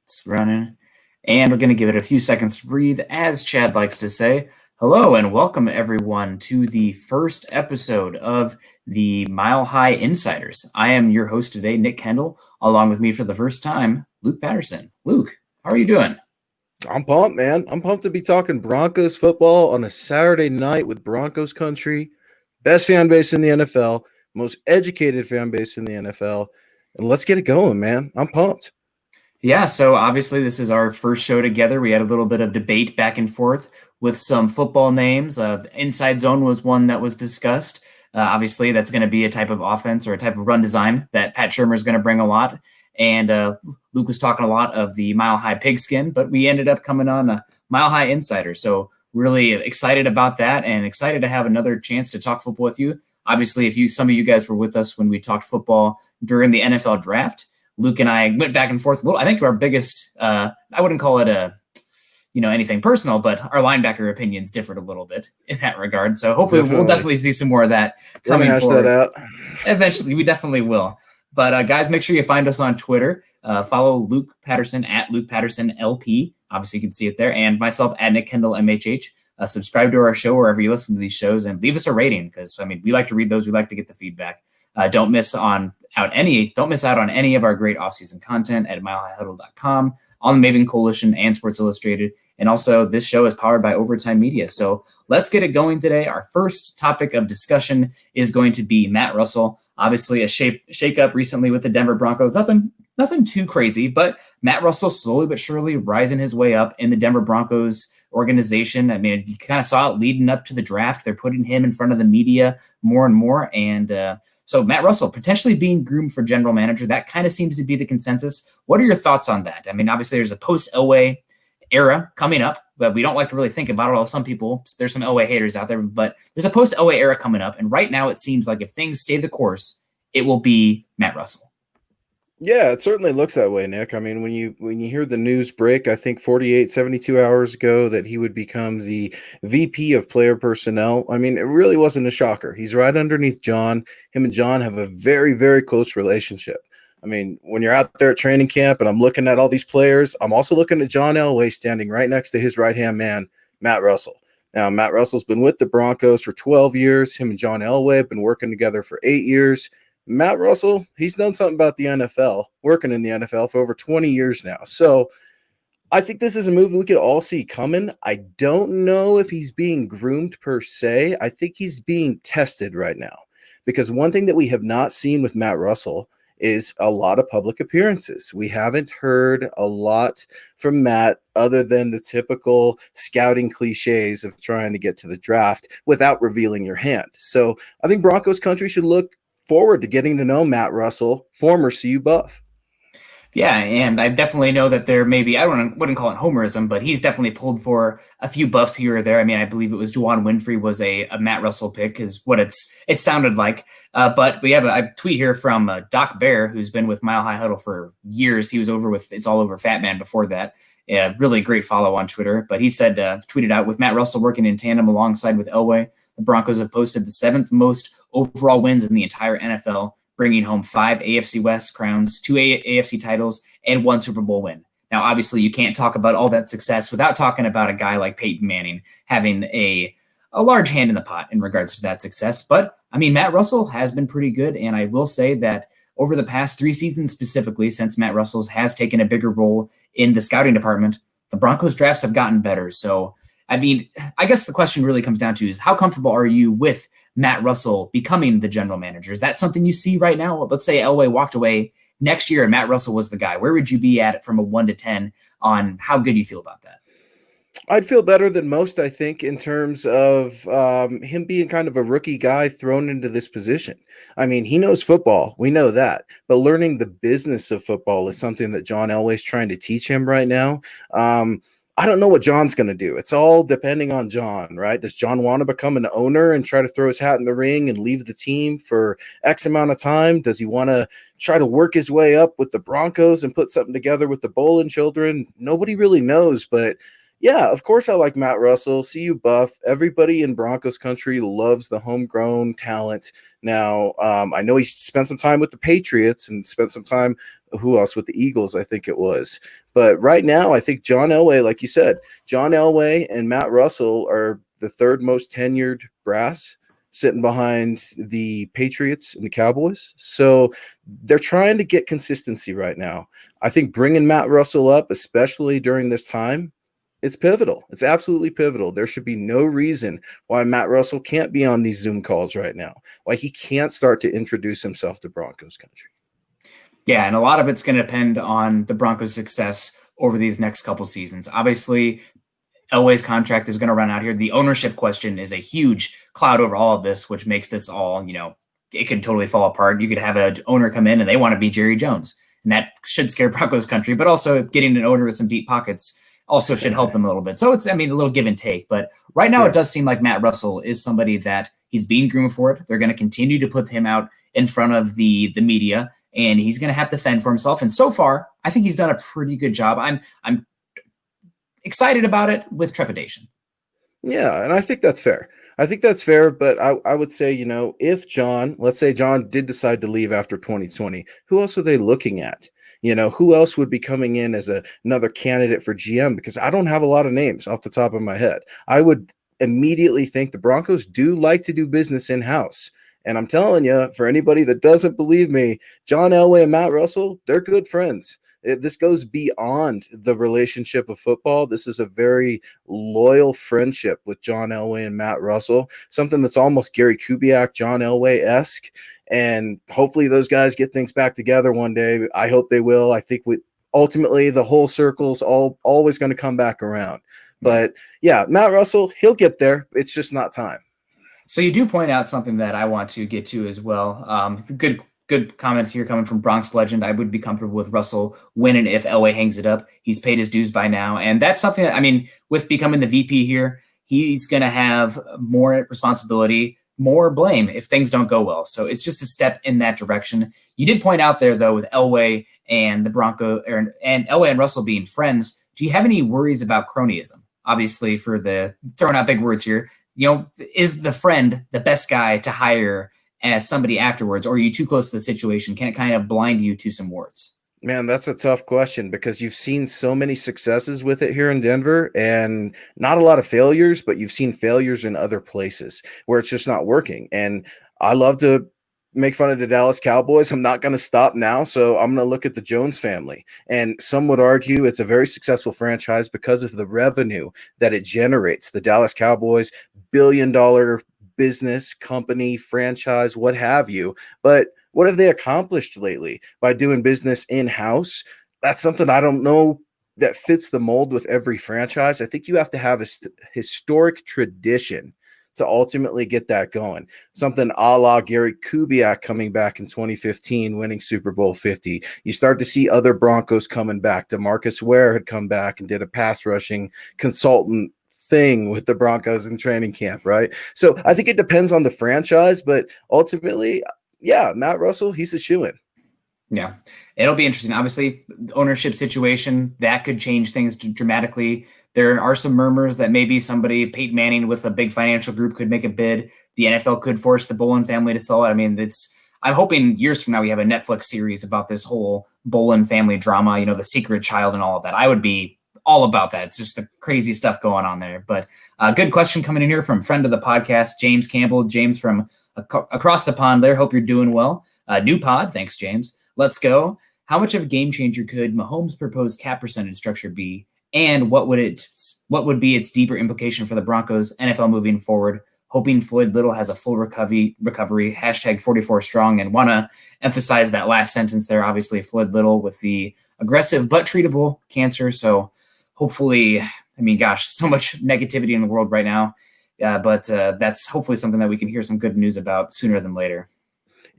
It's running. And we're going to give it a few seconds to breathe, as Chad likes to say. Hello, and welcome everyone to the first episode of the Mile High Insiders. I am your host today, Nick Kendell. Along with me for the first time, Luke Patterson. Luke, how are you doing? I'm pumped, man. I'm pumped to be talking Broncos football on a Saturday night with Broncos country. Best fan base in the NFL, most educated fan base in the NFL. And let's get it going, man. I'm pumped. Yeah, so obviously this is our first show together. We had a little bit of debate back and forth with some football names. Inside zone was one that was discussed. Obviously, that's going to be a type of offense or a type of run design that Pat Shurmur is going to bring a lot. And Luke was talking a lot of the Mile High Pigskin, but we ended up coming on a Mile High Insider. So really excited about that and excited to have another chance to talk football with you. Obviously, some of you guys were with us when we talked football during the NFL draft. Luke and I went back and forth a little. I think our biggest, I wouldn't call it anything personal, but our linebacker opinions differed a little bit in that regard. So hopefully we'll definitely see some more of that coming forward. That out. Eventually, we definitely will. But guys, make sure you find us on Twitter. Follow Luke Patterson at Luke Patterson LP. Obviously, you can see it there. And myself at Nick Kendell MHH. Subscribe to our show wherever you listen to these shows and leave us a rating because, we like to read those. We like to get the feedback. Don't miss out on any of our great offseason content at milehighhuddle.com, on the Maven Coalition and Sports Illustrated. And also, this show is powered by Overtime Media. So let's get it going today. Our first topic of discussion is going to be Matt Russell. Obviously, a shake-up recently with the Denver Broncos. Nothing too crazy, but Matt Russell slowly but surely rising his way up in the Denver Broncos organization. You kind of saw it leading up to the draft. They're putting him in front of the media more and more. And so Matt Russell potentially being groomed for general manager, that kind of seems to be the consensus. What are your thoughts on that? Obviously there's a post-Elway era coming up, but we don't like to really think about it. Although some people, there's some Elway haters out there, but there's a post-Elway era coming up. And right now it seems like if things stay the course, it will be Matt Russell. Yeah, it certainly looks that way, Nick. When you hear the news break, I think 72 hours ago that he would become the VP of player personnel. It really wasn't a shocker. He's right underneath John. Him and John have a very, very close relationship. When you're out there at training camp and I'm looking at all these players, I'm also looking at John Elway standing right next to his right-hand man, Matt Russell. Now, Matt Russell's been with the Broncos for 12 years. Him and John Elway have been working together for 8 years. Matt Russell, he's done something about the NFL, working in the NFL for over 20 years now. So I think this is a move we could all see coming. I don't know if he's being groomed per se. I think he's being tested right now because one thing that we have not seen with Matt Russell is a lot of public appearances. We haven't heard a lot from Matt other than the typical scouting cliches of trying to get to the draft without revealing your hand. So I think Broncos country should look forward to getting to know Matt Russell, former CU Buff. Yeah, and I definitely know that there may be, wouldn't call it homerism, but he's definitely pulled for a few buffs here or there. I believe it was Juwan Winfrey was a Matt Russell pick is what it sounded like. But we have a tweet here from Doc Bear, who's been with Mile High Huddle for years. He was over with It's All Over Fat Man before that. Yeah, really great follow on Twitter. But he said, tweeted out, with Matt Russell working in tandem alongside with Elway, the Broncos have posted the 7th most overall wins in the entire NFL, bringing home 5 AFC West crowns, 2 AFC titles, and 1 Super Bowl win. Now, obviously, you can't talk about all that success without talking about a guy like Peyton Manning having a large hand in the pot in regards to that success. But, Matt Russell has been pretty good, and I will say that over the past 3 seasons specifically, since Matt Russell has taken a bigger role in the scouting department, the Broncos drafts have gotten better. So, I guess the question really comes down to is how comfortable are you with Matt Russell becoming the general manager? Is that something you see right now? Let's say Elway walked away next year and Matt Russell was the guy. Where would you be at from a 1 to 10 on how good you feel about that? I'd feel better than most, I think, in terms of him being kind of a rookie guy thrown into this position. He knows football. We know that. But learning the business of football is something that John Elway's trying to teach him right now. I don't know what John's going to do. It's all depending on John, right? Does John want to become an owner and try to throw his hat in the ring and leave the team for X amount of time? Does he want to try to work his way up with the Broncos and put something together with the Bolin children? Nobody really knows, but Yeah, of course I like Matt Russell. See you buff. Everybody in Broncos country loves the homegrown talent. Now, I know he spent some time with the Patriots and spent some time, who else, with the Eagles, I think it was. But right now, I think John Elway, like you said, John Elway and Matt Russell are the third most tenured brass, sitting behind the Patriots and the Cowboys. So they're trying to get consistency right now. I think bringing Matt Russell up, especially during this time, it's pivotal. It's absolutely pivotal. There should be no reason why Matt Russell can't be on these Zoom calls right now, why he can't start to introduce himself to Broncos country. Yeah, and a lot of it's going to depend on the Broncos' success over these next couple seasons. Obviously, Elway's contract is going to run out here. The ownership question is a huge cloud over all of this, which makes this all, it could totally fall apart. You could have an owner come in and they want to be Jerry Jones, and that should scare Broncos country, but also getting an owner with some deep pockets also should help them a little bit. So it's, a little give and take, but right now it does seem like Matt Russell is somebody that he's being groomed for it. They're going to continue to put him out in front of the media, and he's going to have to fend for himself. And so far, I think he's done a pretty good job. I'm excited about it with trepidation. Yeah, and I think that's fair. But I would say, if let's say John did decide to leave after 2020, who else are they looking at? Who else would be coming in as another candidate for GM? Because I don't have a lot of names off the top of my head. I would immediately think the Broncos do like to do business in-house. And I'm telling you, for anybody that doesn't believe me, John Elway and Matt Russell, they're good friends. This goes beyond the relationship of football. This is a very loyal friendship with John Elway and Matt Russell, something that's almost Gary Kubiak, John Elway-esque. And hopefully those guys get things back together one day. I hope they will. I think ultimately the whole circle's always going to come back around. But yeah, Matt Russell, he'll get there. It's just not time. So you do point out something that I want to get to as well. Good comment here coming from Bronx legend. I would be comfortable with Russell when and if Elway hangs it up. He's paid his dues by now. And that's something that, with becoming the VP here, he's going to have more responsibility, more blame if things don't go well. So it's just a step in that direction. You did point out there, though, with Elway and the Broncos and Elway and Russell being friends, do you have any worries about cronyism? Obviously, for the throwing out big words here, is the friend the best guy to hire as somebody afterwards, or are you too close to the situation? Can it kind of blind you to some warts? Man, that's a tough question because you've seen so many successes with it here in Denver and not a lot of failures, but you've seen failures in other places where it's just not working. And I love to make fun of the Dallas Cowboys. I'm not going to stop now. So I'm going to look at the Jones family. And some would argue it's a very successful franchise because of the revenue that it generates. The Dallas Cowboys, billion-dollar business, company, franchise, what have you. But what have they accomplished lately by doing business in-house? That's something I don't know that fits the mold with every franchise. I think you have to have a historic tradition to ultimately get that going. Something a la Gary Kubiak coming back in 2015, winning Super Bowl 50. You start to see other Broncos coming back. DeMarcus Ware had come back and did a pass rushing consultant thing with the Broncos in training camp, right? So I think it depends on the franchise, but ultimately, yeah, Matt Russell, he's a shoo-in. Yeah, it'll be interesting. Obviously, the ownership situation, that could change things dramatically. There are some murmurs that maybe Peyton Manning with a big financial group could make a bid. The NFL could force the Bolin family to sell it. I'm hoping years from now we have a Netflix series about this whole Bolin family drama, the secret child and all of that. I would be all about that. It's just the crazy stuff going on there. But good question coming in here from friend of the podcast, James Campbell. James from across the pond there. Hope you're doing well. New pod. Thanks, James. Let's go. How much of a game changer could Mahomes' proposed cap percentage structure be? And what would be its deeper implication for the Broncos NFL moving forward? Hoping Floyd Little has a full recovery. Hashtag 44 strong. And want to emphasize that last sentence there. Obviously, Floyd Little with the aggressive but treatable cancer. So hopefully, so much negativity in the world right now. But that's hopefully something that we can hear some good news about sooner than later.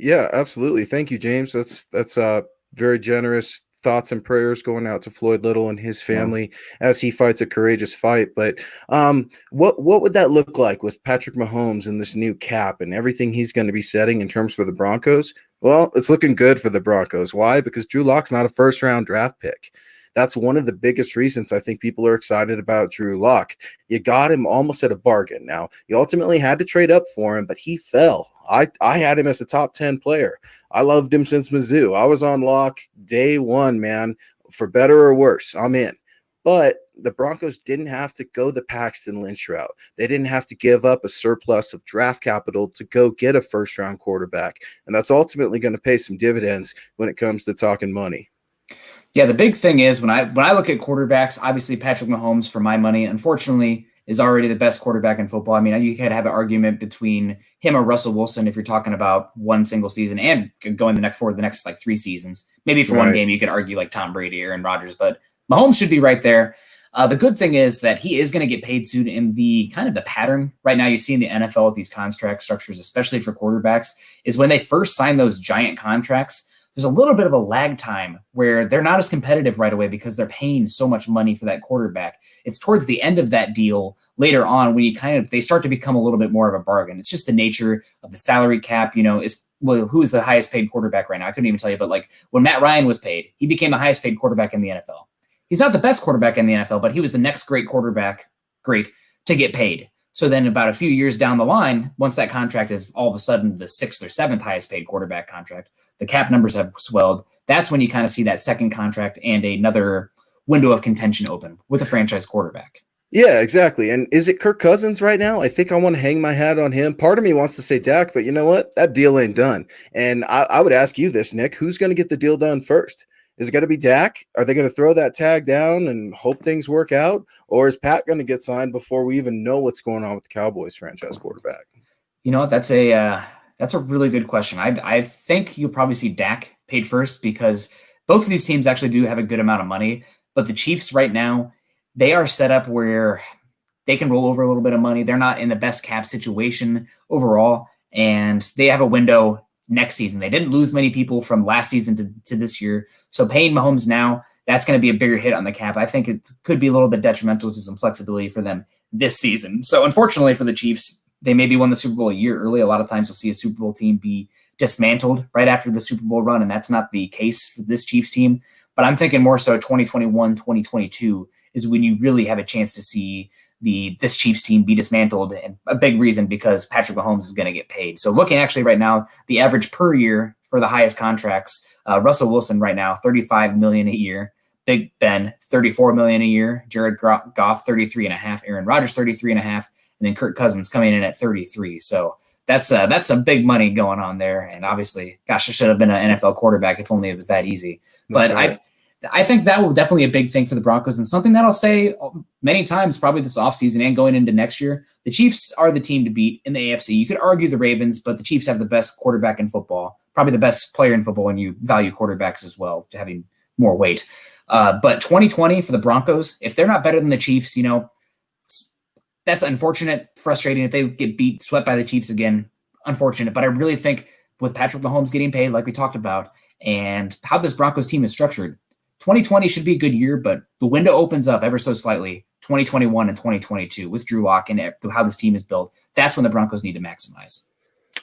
Yeah, absolutely. Thank you, James. That's very generous thoughts and prayers going out to Floyd Little and his family as he fights a courageous fight. But what would that look like with Patrick Mahomes and this new cap and everything he's going to be setting in terms for the Broncos? Well, it's looking good for the Broncos. Why? Because Drew Lock's not a first-round draft pick. That's one of the biggest reasons I think people are excited about Drew Lock. You got him almost at a bargain. Now, you ultimately had to trade up for him, but he fell. I had him as a top 10 player. I loved him since Mizzou. I was on Lock day one, man, for better or worse. I'm in. But the Broncos didn't have to go the Paxton Lynch route. They didn't have to give up a surplus of draft capital to go get a first-round quarterback. And that's ultimately going to pay some dividends when it comes to talking money. Yeah, the big thing is when I look at quarterbacks, obviously Patrick Mahomes, for my money, unfortunately, is already the best quarterback in football. I mean, you could have an argument between him or Russell Wilson if you're talking about one single season and going the next like 3 seasons. Maybe for one game you could argue like Tom Brady or Aaron Rodgers, but Mahomes should be right there. The good thing is that he is going to get paid soon. In the kind of the pattern right now you see in the NFL with these contract structures, especially for quarterbacks, is when they first sign those giant contracts, there's a little bit of a lag time where they're not as competitive right away because they're paying so much money for that quarterback. It's towards the end of that deal later on when they start to become a little bit more of a bargain. It's just the nature of the salary cap, who is the highest paid quarterback right now? I couldn't even tell you, but like when Matt Ryan was paid, he became the highest paid quarterback in the NFL. He's not the best quarterback in the NFL, but he was the next great to get paid. So then about a few years down the line, once that contract is all of a sudden the 6th or 7th highest paid quarterback contract, the cap numbers have swelled. That's when you kind of see that second contract and another window of contention open with a franchise quarterback. Yeah, exactly. And is it Kirk Cousins right now? I think I want to hang my hat on him. Part of me wants to say Dak, but you know what? That deal ain't done. And I would ask you this, Nick, who's going to get the deal done first? Is it going to be Dak? Are they going to throw that tag down and hope things work out? Or is Pat going to get signed before we even know what's going on with the Cowboys franchise quarterback? You know what? That's a really good question. I think you'll probably see Dak paid first because both of these teams actually do have a good amount of money. But the Chiefs right now, they are set up where they can roll over a little bit of money. They're not in the best cap situation overall, and they have a window next season. They didn't lose many people from last season to this year. So paying Mahomes now, that's going to be a bigger hit on the cap. I think it could be a little bit detrimental to some flexibility for them this season. So unfortunately for the Chiefs, they maybe won the Super Bowl a year early. A lot of times you'll see a Super Bowl team be dismantled right after the Super Bowl run, and that's not the case for this Chiefs team. But I'm thinking more so 2021, 2022 is when you really have a chance to see this Chiefs team be dismantled, and a big reason because Patrick Mahomes is going to get paid. So looking actually right now, the average per year for the highest contracts, Russell Wilson right now, $35 million a year. Big Ben, $34 million a year. Jared Goff, $33.5. Aaron Rodgers, $33.5. And then Kirk Cousins coming in at 33. So that's some big money going on there. And obviously, gosh, I should have been an NFL quarterback if only it was that easy. But right. I think that will definitely be a big thing for the Broncos, and something that I'll say many times probably this offseason and going into next year. The Chiefs are the team to beat in the AFC. You could argue the Ravens, but the Chiefs have the best quarterback in football, probably the best player in football when you value quarterbacks as well, having more weight. But 2020 for the Broncos, if they're not better than the Chiefs, that's unfortunate, frustrating. If they get swept by the Chiefs again, unfortunate. But I really think with Patrick Mahomes getting paid, like we talked about, and how this Broncos team is structured, 2020 should be a good year, but the window opens up ever so slightly, 2021 and 2022 with Drew Lock and how this team is built. That's when the Broncos need to maximize.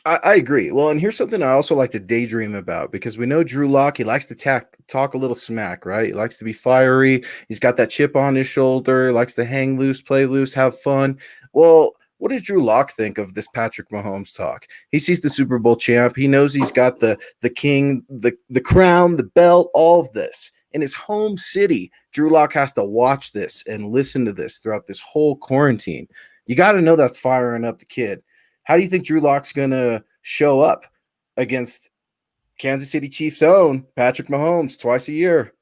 I agree. Well, and here's something I also like to daydream about, because we know Drew Lock, he likes to talk a little smack, right? He likes to be fiery. He's got that chip on his shoulder, likes to hang loose, play loose, have fun. Well, what does Drew Lock think of this Patrick Mahomes talk? He sees the Super Bowl champ. He knows he's got the king, the crown, the belt, all of this. In his home city, Drew Lock has to watch this and listen to this throughout this whole quarantine. You got to know that's firing up the kid. How do you think Drew Lock's going to show up against Kansas City Chiefs' own Patrick Mahomes twice a year?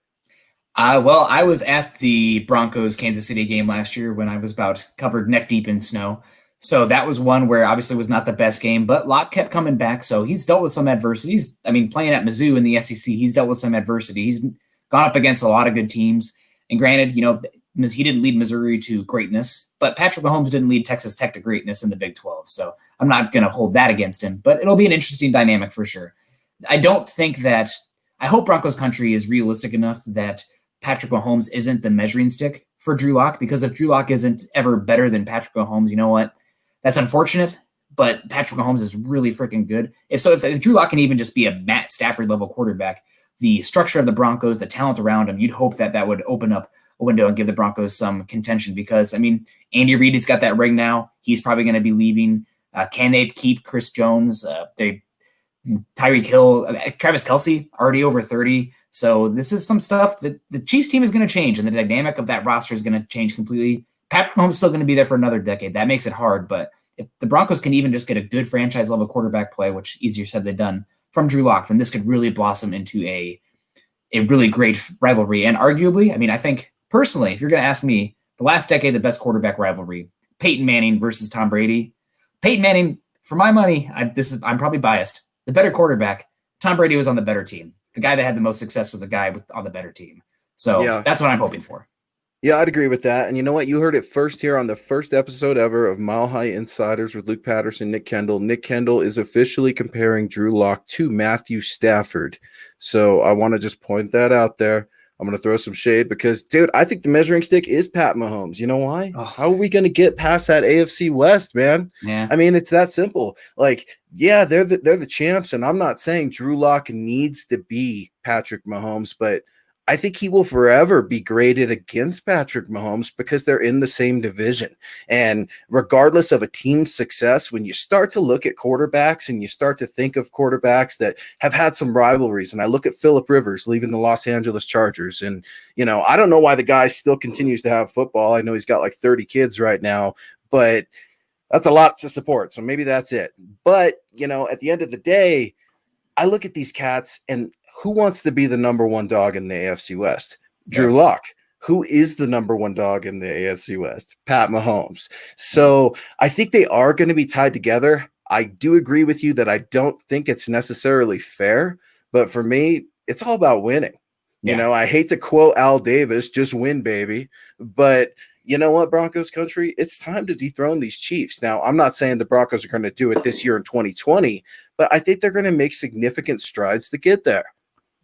Well, I was at the Broncos Kansas City game last year when I was about covered neck deep in snow. So that was one where obviously was not the best game, but Lock kept coming back. So he's dealt with some adversities. I mean, playing at Mizzou in the SEC, he's dealt with some adversity. He's gone up against a lot of good teams. And granted, he didn't lead Missouri to greatness, but Patrick Mahomes didn't lead Texas Tech to greatness in the Big 12. So I'm not going to hold that against him, but it'll be an interesting dynamic for sure. I hope Broncos country is realistic enough that Patrick Mahomes isn't the measuring stick for Drew Lock, because if Drew Lock isn't ever better than Patrick Mahomes, you know what? That's unfortunate, but Patrick Mahomes is really freaking good. If Drew Lock can even just be a Matt Stafford level quarterback, the structure of the Broncos, the talent around them, you'd hope that that would open up a window and give the Broncos some contention because, I mean, Andy Reid has got that ring now. He's probably going to be leaving. Can they keep Chris Jones? Tyreek Hill, Travis Kelce, already over 30. So this is some stuff that the Chiefs team is going to change, and the dynamic of that roster is going to change completely. Patrick Mahomes is still going to be there for another decade. That makes it hard, but if the Broncos can even just get a good franchise-level quarterback play, which easier said than done, from Drew Lock, then this could really blossom into a really great rivalry. And arguably, I mean, I think personally, if you're going to ask me, the last decade, the best quarterback rivalry, Peyton Manning versus Tom Brady. Peyton Manning, for my money, I'm probably biased. The better quarterback, Tom Brady was on the better team. The guy that had the most success was the guy on the better team. So that's what I'm hoping for. Yeah, I'd agree with that. And you know what? You heard it first here on the first episode ever of Mile High Insiders with Luke Patterson, Nick Kendell. Nick Kendell is officially comparing Drew Lock to Matthew Stafford. So I want to just point that out there. I'm going to throw some shade because, dude, I think the measuring stick is Pat Mahomes. You know why? Oh. How are we going to get past that AFC West, man? Yeah. I mean, it's that simple. Like, yeah, they're the champs, and I'm not saying Drew Lock needs to be Patrick Mahomes, but I think he will forever be graded against Patrick Mahomes because they're in the same division. And regardless of a team's success, when you start to look at quarterbacks and you start to think of quarterbacks that have had some rivalries, and I look at Phillip Rivers leaving the Los Angeles Chargers, and, you know, I don't know why the guy still continues to have football. I know he's got like 30 kids right now, but that's a lot to support. So maybe that's it. But, you know, at the end of the day, I look at these cats and who wants to be the number one dog in the AFC West? Drew Lock. Who is the number one dog in the AFC West? Pat Mahomes. So I think they are going to be tied together. I do agree with you that I don't think it's necessarily fair, but for me, it's all about winning. You know, I hate to quote Al Davis, just win, baby. But you know what, Broncos country? It's time to dethrone these Chiefs. Now, I'm not saying the Broncos are going to do it this year in 2020, but I think they're going to make significant strides to get there.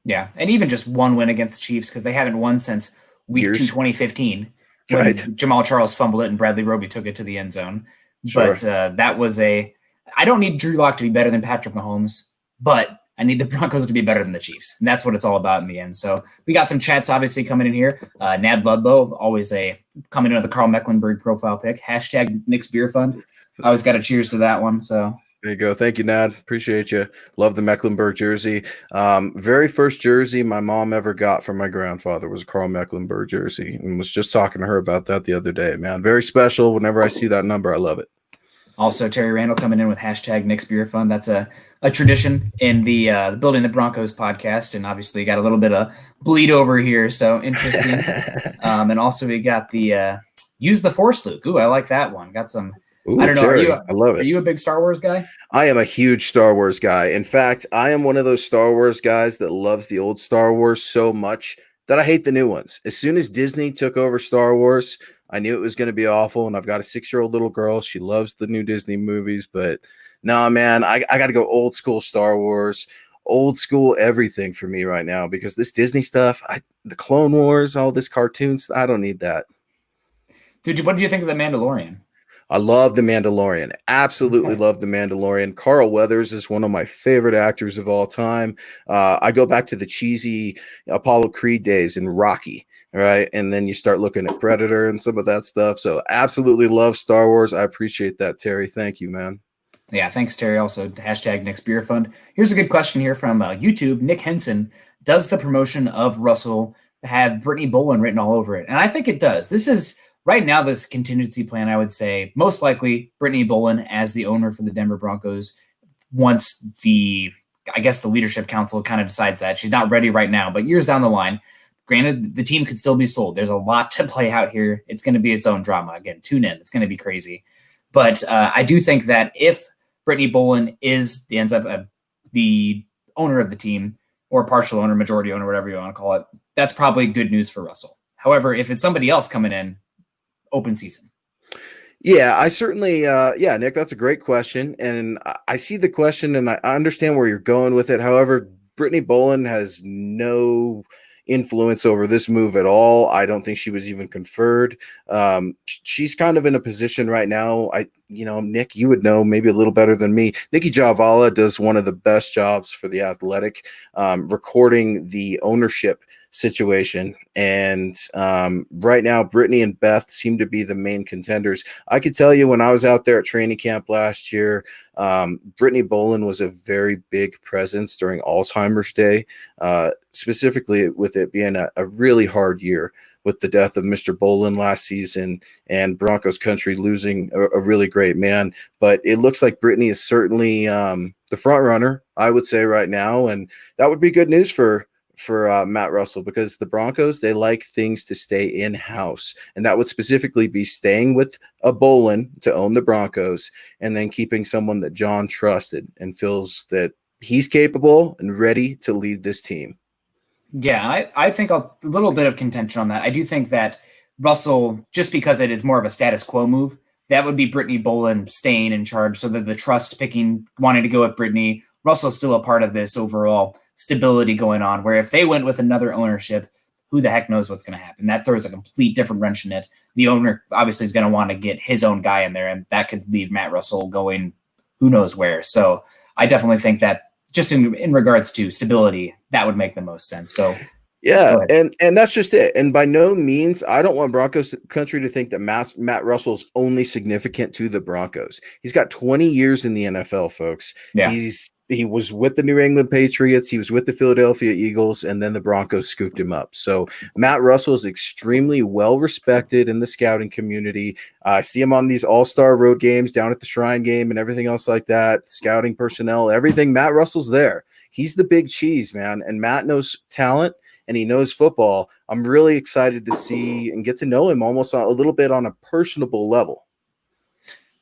Yeah, and even just one win against the Chiefs because they haven't won since week 2, 2015, when Jamal Charles fumbled it and Bradley Roby took it to the end zone. Sure. But that was I don't need Drew Lock to be better than Patrick Mahomes, but I need the Broncos to be better than the Chiefs. And that's what it's all about in the end. So we got some chats obviously coming in here. Nad Ludlow, always coming in with a Carl Mecklenburg profile pick. # Nick's Beer Fund. I always got a cheers to that one. So there you go. Thank you, Nad. Appreciate you. Love the Mecklenburg jersey. Very first jersey my mom ever got from my grandfather was a Carl Mecklenburg jersey, and was just talking to her about that the other day, man. Very special. Whenever I see that number, I love it. Also, Terry Randall coming in with # Nick's Beer Fund. That's a tradition in the Building the Broncos podcast, and obviously got a little bit of bleed over here, so interesting. And also we got the Use the Force Luke. Ooh, I like that one. Got some. Ooh, I don't know. Terry, I love it. Are you a big Star Wars guy? I am a huge Star Wars guy. In fact, I am one of those Star Wars guys that loves the old Star Wars so much that I hate the new ones. As soon as Disney took over Star Wars, I knew it was going to be awful. And I've got a 6-year-old little girl. She loves the new Disney movies. But no, man, I got to go old school Star Wars, old school everything for me right now. Because this Disney stuff, the Clone Wars, all this cartoons, I don't need that. Dude, what did you think of The Mandalorian? I love The Mandalorian. Absolutely love The Mandalorian. Carl Weathers is one of my favorite actors of all time. I go back to the cheesy Apollo Creed days in Rocky, right? And then you start looking at Predator and some of that stuff. So absolutely love Star Wars. I appreciate that, Terry. Thank you, man. Yeah, thanks, Terry. Also, # Nick's Beer Fund. Here's a good question here from YouTube. Nick Henson. Does the promotion of Russell have Brittany Bolin written all over it? And I think it does. This is... Right now, this contingency plan, I would say, most likely Brittany Bolin as the owner for the Denver Broncos once the leadership council kind of decides that. She's not ready right now, but years down the line, granted, the team could still be sold. There's a lot to play out here. It's going to be its own drama. Again, tune in. It's going to be crazy. But I do think that if Brittany Bolin ends up the owner of the team, or partial owner, majority owner, whatever you want to call it, that's probably good news for Russell. However, if it's somebody else coming in, open season. Yeah, I certainly, Nick, that's a great question. And I see the question and I understand where you're going with it. However, Brittany Bolin has no influence over this move at all. I don't think she was even conferred. She's kind of in a position right now. Nick, you would know maybe a little better than me. Nikki Javala does one of the best jobs for The Athletic, recording the ownership situation. And right now, Brittany and Beth seem to be the main contenders. I could tell you when I was out there at training camp last year, Brittany Bolin was a very big presence during Alzheimer's Day, specifically with it being a really hard year with the death of Mr. Bolin last season and Broncos country losing a really great man. But it looks like Brittany is certainly the front runner, I would say, right now. And that would be good news for Matt Russell, because the Broncos, they like things to stay in-house, and that would specifically be staying with a Bolin to own the Broncos and then keeping someone that John trusted and feels that he's capable and ready to lead this team. Yeah, I think a little bit of contention on that. I do think that Russell, just because it is more of a status quo move, that would be Brittany Bolin staying in charge, so that the trust picking, wanting to go with Brittany. Russell's still a part of this overall stability going on, where if they went with another ownership, who the heck knows what's going to happen? That throws a complete different wrench in it. The owner obviously is going to want to get his own guy in there, and that could leave Matt Russell going who knows where. So I definitely think that just in regards to stability, that would make the most sense. So yeah, and that's just it. And by no means, I don't want Broncos country to think that Matt Russell is only significant to the Broncos. He's got 20 years in the NFL, folks. Yeah. He was with the New England Patriots. He was with the Philadelphia Eagles, and then the Broncos scooped him up. So Matt Russell is extremely well respected in the scouting community. I see him on these all-star road games down at the Shrine game and everything else like that, scouting personnel, everything. Matt Russell's there. He's the big cheese, man. And Matt knows talent and he knows football. I'm really excited to see and get to know him almost a little bit on a personable level.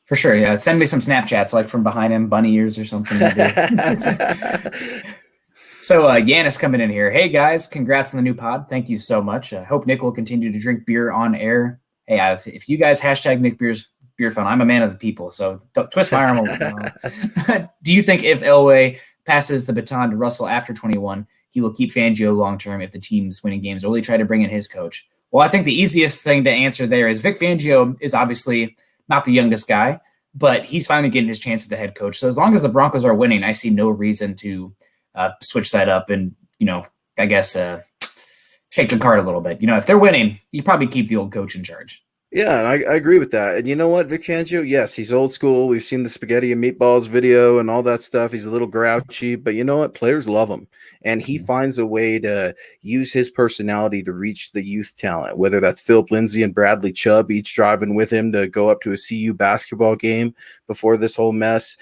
For sure, yeah. Send me some Snapchats, like from behind him, bunny ears or something. So Yanis coming in here. Hey, guys, congrats on the new pod. Thank you so much. I hope Nick will continue to drink beer on air. Hey, if you guys hashtag Nick Beer Fun, I'm a man of the people, so don't twist my arm. Do you think if Elway passes the baton to Russell after 21, he will keep Fangio long-term if the team's winning games, or will he try to bring in his coach? Well, I think the easiest thing to answer there is Vic Fangio is obviously not the youngest guy, but he's finally getting his chance at the head coach. So as long as the Broncos are winning, I see no reason to switch that up and, I guess shake the card a little bit. If they're winning, you probably keep the old coach in charge. Yeah, and I agree with that. And you know what, Vic Fangio, yes, he's old school. We've seen the spaghetti and meatballs video and all that stuff. He's a little grouchy, but you know what? Players love him. And he finds a way to use his personality to reach the youth talent, whether that's Philip Lindsay and Bradley Chubb, each driving with him to go up to a CU basketball game before this whole mess.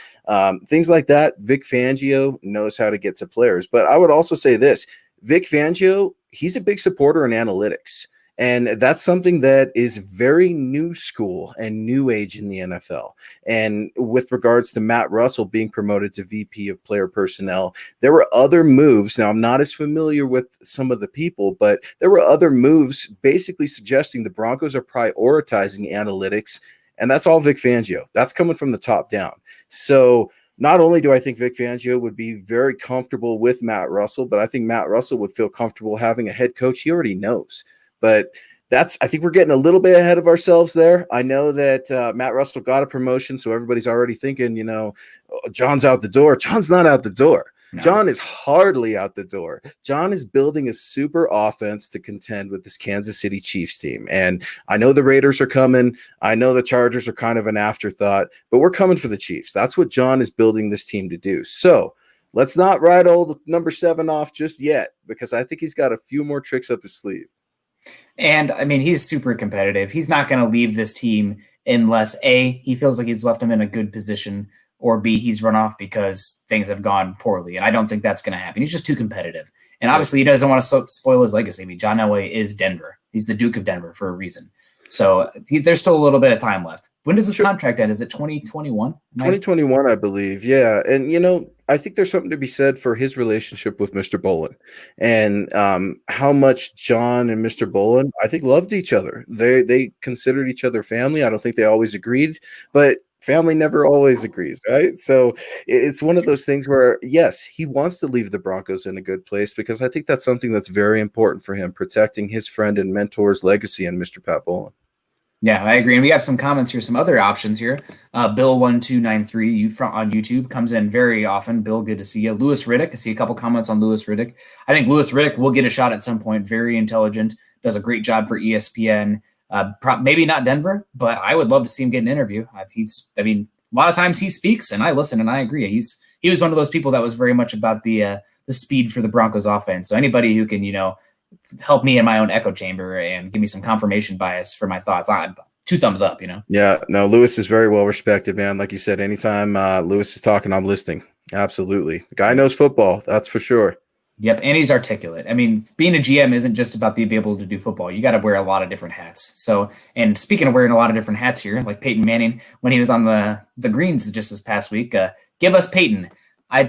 Things like that. Vic Fangio knows how to get to players. But I would also say this, Vic Fangio, he's a big supporter in analytics. And that's something that is very new school and new age in the NFL. And with regards to Matt Russell being promoted to VP of player personnel, there were other moves. Now, I'm not as familiar with some of the people, but there were other moves basically suggesting the Broncos are prioritizing analytics. And that's all Vic Fangio. That's coming from the top down. So not only do I think Vic Fangio would be very comfortable with Matt Russell, but I think Matt Russell would feel comfortable having a head coach he already knows. But I think we're getting a little bit ahead of ourselves there. I know that Matt Russell got a promotion, so everybody's already thinking, John's out the door. John's not out the door. No. John is hardly out the door. John is building a super offense to contend with this Kansas City Chiefs team. And I know the Raiders are coming. I know the Chargers are kind of an afterthought, but we're coming for the Chiefs. That's what John is building this team to do. So let's not write old number 7 off just yet, because I think he's got a few more tricks up his sleeve. And I mean, he's super competitive. He's not going to leave this team unless A, he feels like he's left him in a good position, or B, he's run off because things have gone poorly. And I don't think that's going to happen. He's just too competitive. And obviously he doesn't want to spoil his legacy. I mean, John Elway is Denver. He's the Duke of Denver for a reason. So there's still a little bit of time left. When does his contract end? Is it 2021? 2021, I believe. Yeah. And, I think there's something to be said for his relationship with Mr. Bolin, and how much John and Mr. Bolin, I think, loved each other. They considered each other family. I don't think they always agreed, but family never always agrees, right? So it's one of those things where, yes, he wants to leave the Broncos in a good place because I think that's something that's very important for him, protecting his friend and mentor's legacy in Mr. Pat Bowlen. Yeah, I agree. And we have some comments here, some other options here. Bill1293 you on YouTube comes in very often. Bill, good to see you. Lewis Riddick, I see a couple comments on Lewis Riddick. I think Lewis Riddick will get a shot at some point. Very intelligent, does a great job for ESPN. Maybe not Denver, but I would love to see him get an interview. A lot of times he speaks and I listen and I agree. He was one of those people that was very much about the speed for the Broncos offense. So anybody who can, help me in my own echo chamber and give me some confirmation bias for my thoughts, I'm 2 thumbs up, Yeah, no, Lewis is very well respected, man. Like you said, anytime Lewis is talking, I'm listening. Absolutely. The guy knows football, that's for sure. Yep, and he's articulate. I mean, being a GM isn't just about being able to do football. You got to wear a lot of different hats. So, and speaking of wearing a lot of different hats here, like Peyton Manning, when he was on the Greens just this past week, give us Peyton. I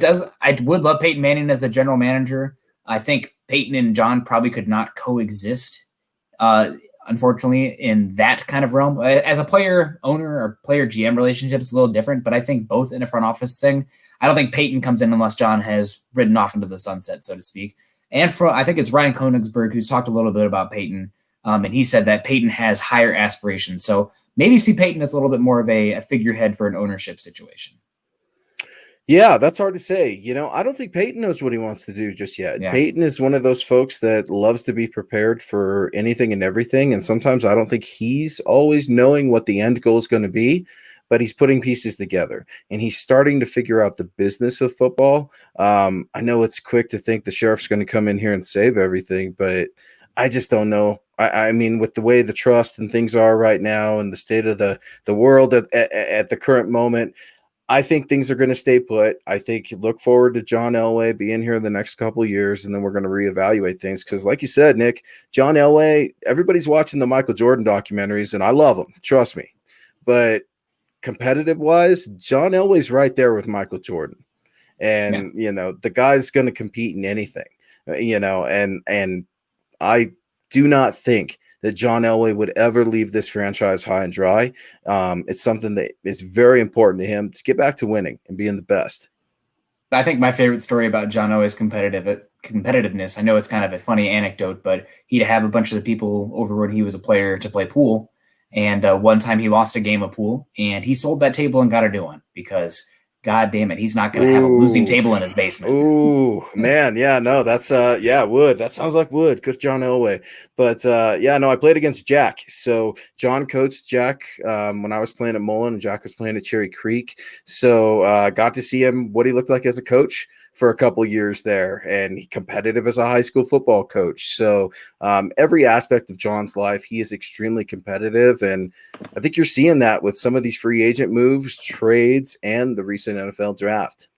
would love Peyton Manning as the general manager. I think Peyton and John probably could not coexist, unfortunately, in that kind of realm. As a player-owner or player-GM relationship, it's a little different, but I think both in a front office thing, I don't think Peyton comes in unless John has ridden off into the sunset, so to speak. And I think it's Ryan Koenigsberg who's talked a little bit about Peyton, and he said that Peyton has higher aspirations. So maybe see Peyton as a little bit more of a figurehead for an ownership situation. Yeah, that's hard to say. I don't think Peyton knows what he wants to do just yet. Yeah. Peyton is one of those folks that loves to be prepared for anything and everything. And sometimes I don't think he's always knowing what the end goal is going to be, but he's putting pieces together and he's starting to figure out the business of football. I know it's quick to think the sheriff's going to come in here and save everything, but I just don't know. I mean, with the way the trust and things are right now and the state of the world at the current moment, I think things are going to stay put. I think look forward to John Elway being here in the next couple of years, and then we're going to reevaluate things. Because like you said, Nick, John Elway, everybody's watching the Michael Jordan documentaries, and I love them. Trust me. But competitive-wise, John Elway's right there with Michael Jordan. And, the guy's going to compete in anything, and I do not think that John Elway would ever leave this franchise high and dry. It's something that is very important to him to get back to winning and being the best. I think my favorite story about John Elway's competitiveness, I know it's kind of a funny anecdote, but he'd have a bunch of the people over when he was a player to play pool. And one time he lost a game of pool and he sold that table and got a new one because God damn it, he's not going to have a losing table in his basement. Ooh, man, yeah, no, that's wood. That sounds like wood, Coach John Elway. But I played against Jack. So John coached Jack when I was playing at Mullen and Jack was playing at Cherry Creek. So got to see him what he looked like as a coach for a couple years there, and he competitive as a high school football coach. So every aspect of John's life, he is extremely competitive, and I think you're seeing that with some of these free agent moves, trades, and the recent NFL draft.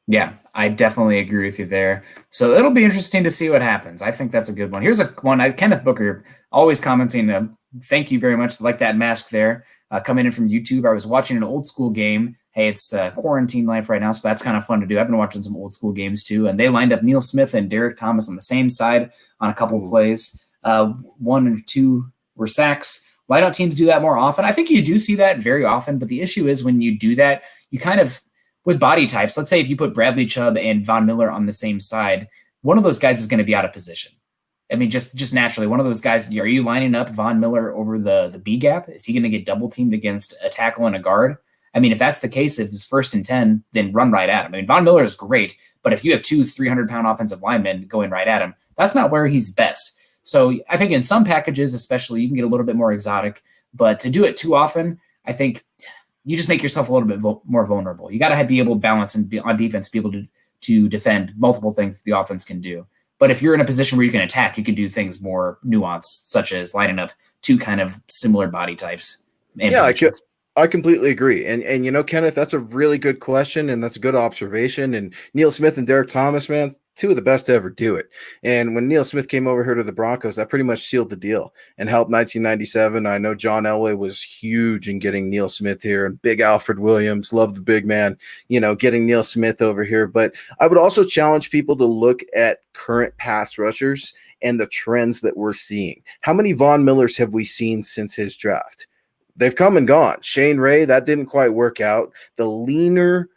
Yeah, I definitely agree with you there. So it'll be interesting to see what happens. I think that's a good one. Here's a one. Kenneth Booker always commenting. Thank you very much. Like that mask there coming in from YouTube. I was watching an old school game. Hey, it's quarantine life right now, so that's kind of fun to do. I've been watching some old school games too, and they lined up Neil Smith and Derek Thomas on the same side on a couple of plays. 1 and 2 were sacks. Why don't teams do that more often? I think you do see that very often, but the issue is when you do that, you kind of with body types, let's say if you put Bradley Chubb and Von Miller on the same side, one of those guys is going to be out of position. I mean, just naturally, one of those guys, are you lining up Von Miller over the B gap? Is he going to get double teamed against a tackle and a guard? I mean, if that's the case, if it's 1st and 10, then run right at him. I mean, Von Miller is great, but if you have 2 300-pound offensive linemen going right at him, that's not where he's best. So I think in some packages, especially, you can get a little bit more exotic, but to do it too often, I think you just make yourself a little bit more vulnerable. You got to be able to balance and be on defense, be able to defend multiple things that the offense can do. But if you're in a position where you can attack, you can do things more nuanced, such as lining up 2 kind of similar body types. Yeah, I completely agree. And Kenneth, that's a really good question, and that's a good observation. And Neil Smith and Derek Thomas, man, 2 of the best to ever do it. And when Neil Smith came over here to the Broncos, that pretty much sealed the deal and helped 1997. I know John Elway was huge in getting Neil Smith here, and big Alfred Williams, love the big man, getting Neil Smith over here. But I would also challenge people to look at current pass rushers and the trends that we're seeing. How many Von Millers have we seen since his draft? they've come and gone. Shane Ray, that didn't quite work out. The leaner,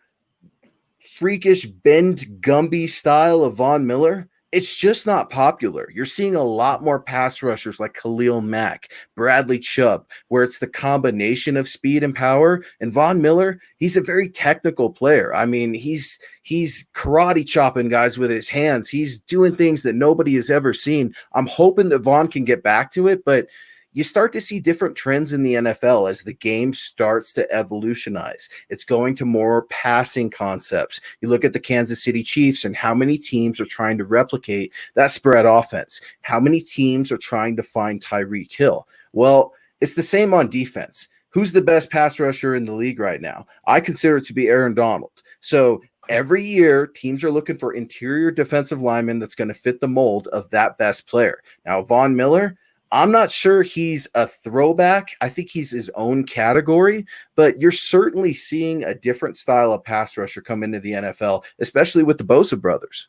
freakish bend Gumby style of Von Miller, it's just not popular. You're seeing a lot more pass rushers like Khalil Mack, Bradley Chubb, where it's the combination of speed and power. And Von Miller, he's a very technical player. I mean, he's karate chopping guys with his hands. He's doing things that nobody has ever seen. I'm hoping that Von can get back to it, but you start to see different trends in the NFL as the game starts to evolutionize. It's going to more passing concepts. You look at the Kansas City Chiefs and how many teams are trying to replicate that spread offense. How many teams are trying to find Tyreek Hill? Well, it's the same on defense. Who's the best pass rusher in the league right now? I consider it to be Aaron Donald. So every year, teams are looking for interior defensive linemen that's going to fit the mold of that best player. Now, Von Miller, I'm not sure he's a throwback. I think he's his own category, but you're certainly seeing a different style of pass rusher come into the NFL, especially with the Bosa brothers.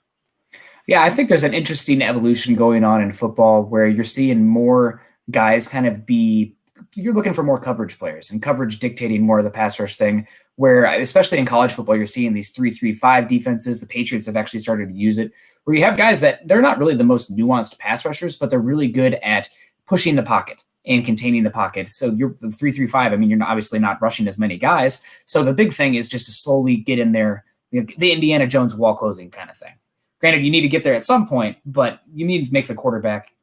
Yeah, I think there's an interesting evolution going on in football where you're seeing more guys kind of you're looking for more coverage players and coverage dictating more of the pass rush thing, where especially in college football, you're seeing these 3-3-5 defenses. The Patriots have actually started to use it, where you have guys that they're not really the most nuanced pass rushers, but they're really good at pushing the pocket and containing the pocket. So you're the 3-3-5. I mean, you're obviously not rushing as many guys. So the big thing is just to slowly get in there, the Indiana Jones wall closing kind of thing. Granted, you need to get there at some point, but you need to make the quarterback,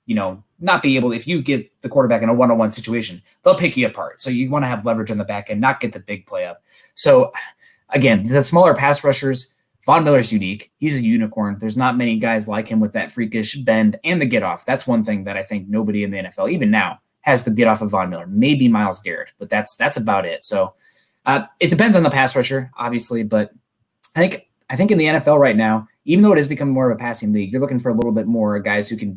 not be able, if you get the quarterback in a one-on-one situation, they'll pick you apart. So you want to have leverage on the back end, not get the big play up. So again, the smaller pass rushers, Von Miller's unique. He's a unicorn. There's not many guys like him with that freakish bend and the get off. That's one thing that I think nobody in the NFL, even now, has the get off of Von Miller. Maybe Myles Garrett, but that's about it. So it depends on the pass rusher, obviously, but I think in the NFL right now, even though it is becoming more of a passing league, you're looking for a little bit more guys who can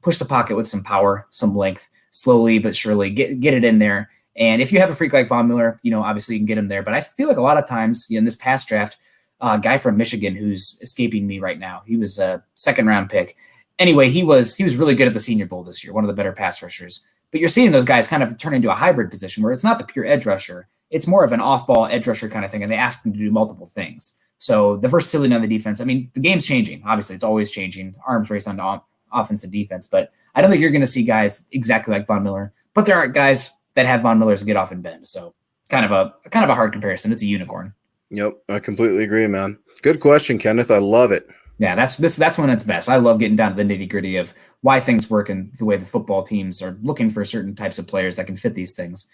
push the pocket with some power, some length, slowly but surely get it in there. And if you have a freak like Von Miller, obviously you can get him there. But I feel like a lot of times in this past draft, a guy from Michigan who's escaping me right now, he was a second-round pick. Anyway, he was really good at the Senior Bowl this year, one of the better pass rushers. But you're seeing those guys kind of turn into a hybrid position where it's not the pure edge rusher. It's more of an off-ball edge rusher kind of thing, and they ask him to do multiple things. So the versatility on the defense, I mean, the game's changing. Obviously, it's always changing. Arms race on offense and defense. But I don't think you're going to see guys exactly like Von Miller. But there are guys that have Von Miller's get off and bend. So kind of a hard comparison. It's a unicorn. Yep, I completely agree, man. Good question, Kenneth. I love it. Yeah, that's when it's best. I love getting down to the nitty-gritty of why things work and the way the football teams are looking for certain types of players that can fit these things.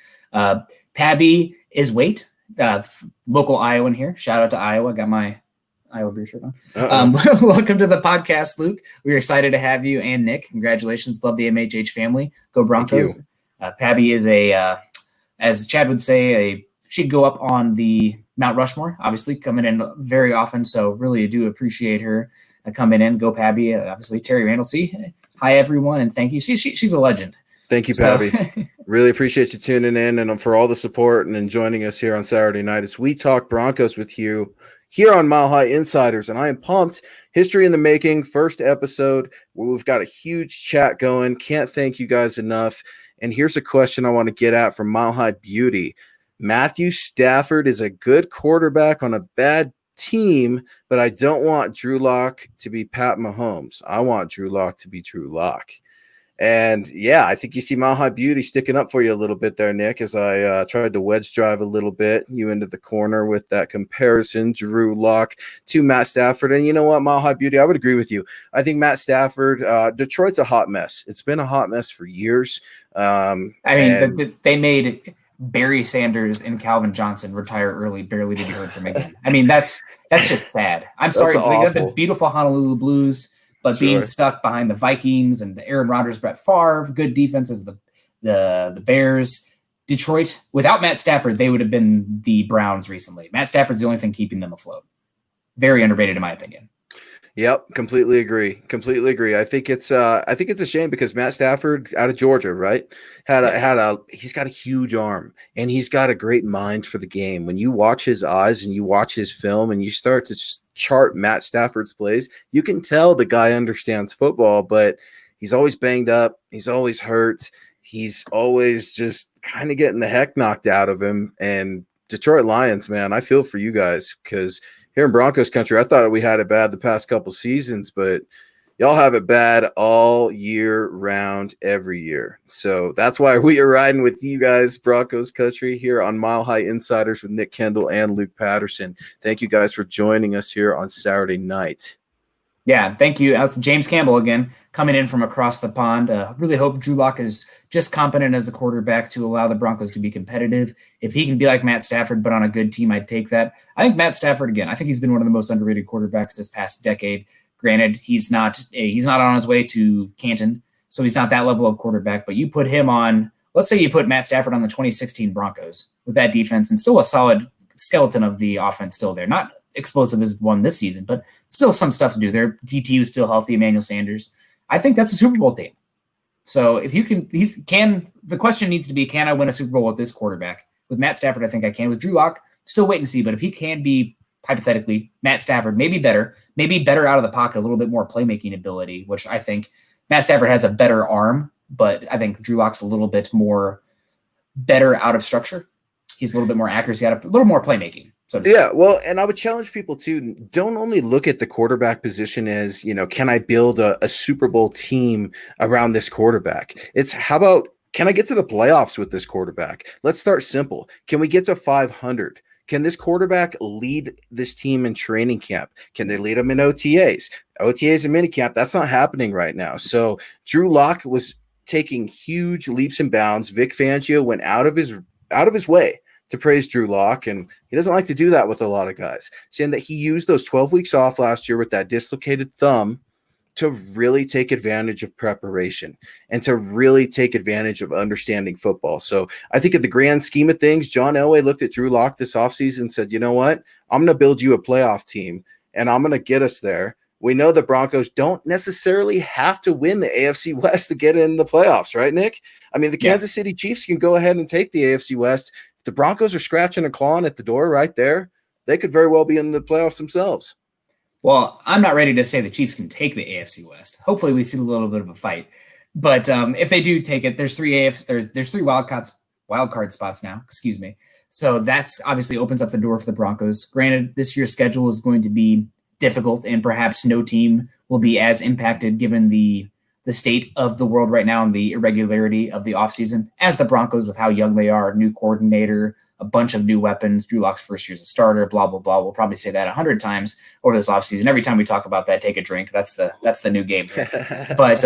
Pabby is Wait, local Iowan here. Shout out to Iowa. Got my Iowa beer shirt on. Welcome to the podcast, Luke. We're excited to have you, and Nick. Congratulations. Love the MHH family. Go Broncos. Pabby is as Chad would say, she'd go up on the Mount Rushmore, obviously coming in very often. So really do appreciate her coming in. Go Pabby. Obviously Terry Randall. Hi everyone. And thank you. She's a legend. Thank you, Pabby. Really appreciate you tuning in and for all the support and joining us here on Saturday night as we talk Broncos with you here on Mile High Insiders. And I am pumped. History in the making. First episode. We've got a huge chat going. Can't thank you guys enough. And here's a question I want to get at from Mile High Beauty. Matthew Stafford is a good quarterback on a bad team, but I don't want Drew Lock to be Pat Mahomes. I want Drew Lock to be Drew Lock. And yeah, I think you see Mile High Beauty sticking up for you a little bit there, Nick, as I tried to wedge drive a little bit you into the corner with that comparison, Drew Lock to Matt Stafford. And you know what, Mile High Beauty, I would agree with you. I think Matt Stafford, Detroit's a hot mess. It's been a hot mess for years. They made Barry Sanders and Calvin Johnson retire early, barely to be heard from again. I mean, that's just sad. I'm sorry. They got the beautiful Honolulu Blues, but being stuck behind the Vikings and the Aaron Rodgers, Brett Favre, good defenses, the Bears. Detroit, without Matt Stafford, they would have been the Browns recently. Matt Stafford's the only thing keeping them afloat. Very underrated, in my opinion. Yep, completely agree. I think it's a shame because Matt Stafford out of Georgia, right? He's got a huge arm and he's got a great mind for the game. When you watch his eyes and you watch his film and you start to chart Matt Stafford's plays, you can tell the guy understands football, but he's always banged up. He's always hurt. he's always just kind of getting the heck knocked out of him. And Detroit Lions, man, I feel for you guys because here in Broncos country, I thought we had it bad the past couple seasons, but y'all have it bad all year round, every year. So that's why we are riding with you guys, Broncos country, here on Mile High Insiders with Nick Kendell and Luke Patterson. Thank you guys for joining us here on Saturday night. Yeah, thank you. That's James Campbell again, coming in from across the pond. Really hope Drew Lock is just competent as a quarterback to allow the Broncos to be competitive. If he can be like Matt Stafford, but on a good team, I'd take that. I think Matt Stafford, again, I think he's been one of the most underrated quarterbacks this past decade. Granted, he's not on his way to Canton, so he's not that level of quarterback. But you put him on, let's say you put Matt Stafford on the 2016 Broncos with that defense and still a solid skeleton of the offense still there. Not explosive as the one this season, but still some stuff to do. Their DT was still healthy, Emmanuel Sanders. I think that's a Super Bowl team. So if you can, the question needs to be, can I win a Super Bowl with this quarterback? With Matt Stafford, I think I can. With Drew Lock, still wait and see. But if he can be, hypothetically, Matt Stafford, maybe better out of the pocket, a little bit more playmaking ability, which I think Matt Stafford has a better arm, but I think Drew Lock's a little bit more better out of structure. He's a little bit more accuracy, a little more playmaking. So yeah, well, and I would challenge people too, don't only look at the quarterback position as, can I build a Super Bowl team around this quarterback? It's how about, can I get to the playoffs with this quarterback? Let's start simple. Can we get to 500? Can this quarterback lead this team in training camp? Can they lead them in OTAs? OTAs and minicamp, that's not happening right now. So Drew Lock was taking huge leaps and bounds. Vic Fangio went out of his way to praise Drew Lock, and he doesn't like to do that with a lot of guys, saying that he used those 12 weeks off last year with that dislocated thumb to really take advantage of preparation and to really take advantage of understanding football. So I think in the grand scheme of things, John Elway looked at Drew Lock this offseason and said, you know what, I'm going to build you a playoff team, and I'm going to get us there. We know the Broncos don't necessarily have to win the AFC West to get in the playoffs, right, Nick? I mean, the Kansas City Chiefs can go ahead and take the AFC West. If the Broncos are scratching and clawing at the door right there, they could very well be in the playoffs themselves. Well, I'm not ready to say the Chiefs can take the AFC West. Hopefully we see a little bit of a fight. But if they do take it, there's three wild card spots now, excuse me. So that's obviously opens up the door for the Broncos. Granted, this year's schedule is going to be difficult, and perhaps no team will be as impacted given the state of the world right now and the irregularity of the offseason as the Broncos with how young they are, new coordinator, a bunch of new weapons, Drew Lock's first year as a starter, blah, blah, blah. We'll probably say that 100 times over this offseason. Every time we talk about that, take a drink. That's the new game. But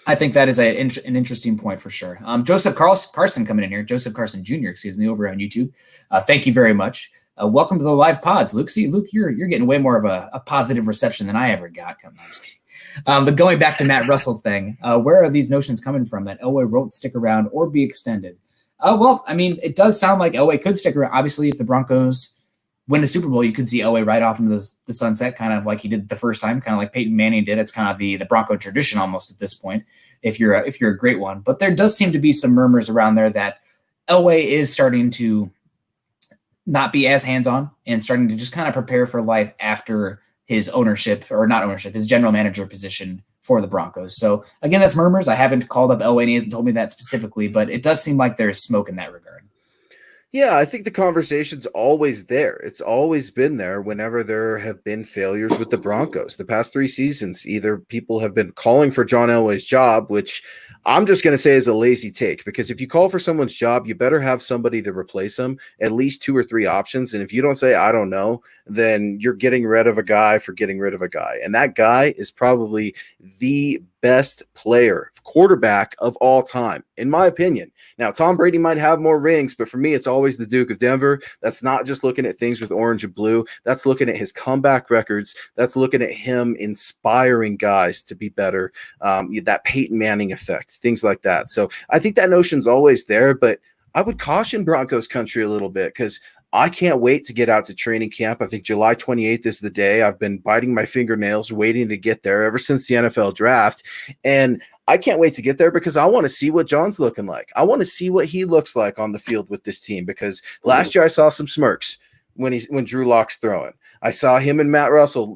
I think that is an interesting point for sure. Joseph Carson coming in here, Joseph Carson Jr., over on YouTube. Thank you very much. Welcome to the live pods, Luke. See, Luke, you're getting way more of a positive reception than I ever got. But going back to Matt Russell thing, where are these notions coming from that Elway won't stick around or be extended? Well, I mean, it does sound like Elway could stick around. Obviously, if the Broncos win the Super Bowl, you could see Elway right off into the sunset, kind of like he did the first time, kind of like Peyton Manning did. It's kind of the Bronco tradition almost at this point, if you're a great one. But there does seem to be some murmurs around there that Elway is starting to not be as hands-on and starting to just kind of prepare for life after his his general manager position for the Broncos. So again, that's murmurs. I haven't called up Elway and he hasn't told me that specifically, but it does seem like there's smoke in that regard. Yeah, I think the conversation's always there. It's always been there whenever there have been failures with the Broncos. The past 3 seasons, either people have been calling for John Elway's job, which I'm just going to say is a lazy take, because if you call for someone's job, you better have somebody to replace them, at least 2 or 3 options. And if you don't say, I don't know, then you're getting rid of a guy for getting rid of a guy. And that guy is probably the best quarterback of all time, in my opinion. Now, Tom Brady might have more rings, but for me, it's always the Duke of Denver. That's not just looking at things with orange and blue. That's looking at his comeback records. That's looking at him inspiring guys to be better. That Peyton Manning effect, things like that. So I think that notion's always there, but I would caution Broncos country a little bit, because I can't wait to get out to training camp. I think July 28th is the day. I've been biting my fingernails waiting to get there ever since the NFL draft. And I can't wait to get there because I want to see what John's looking like. I want to see what he looks like on the field with this team, because last year I saw some smirks when Drew Lock's throwing. I saw him and Matt Russell,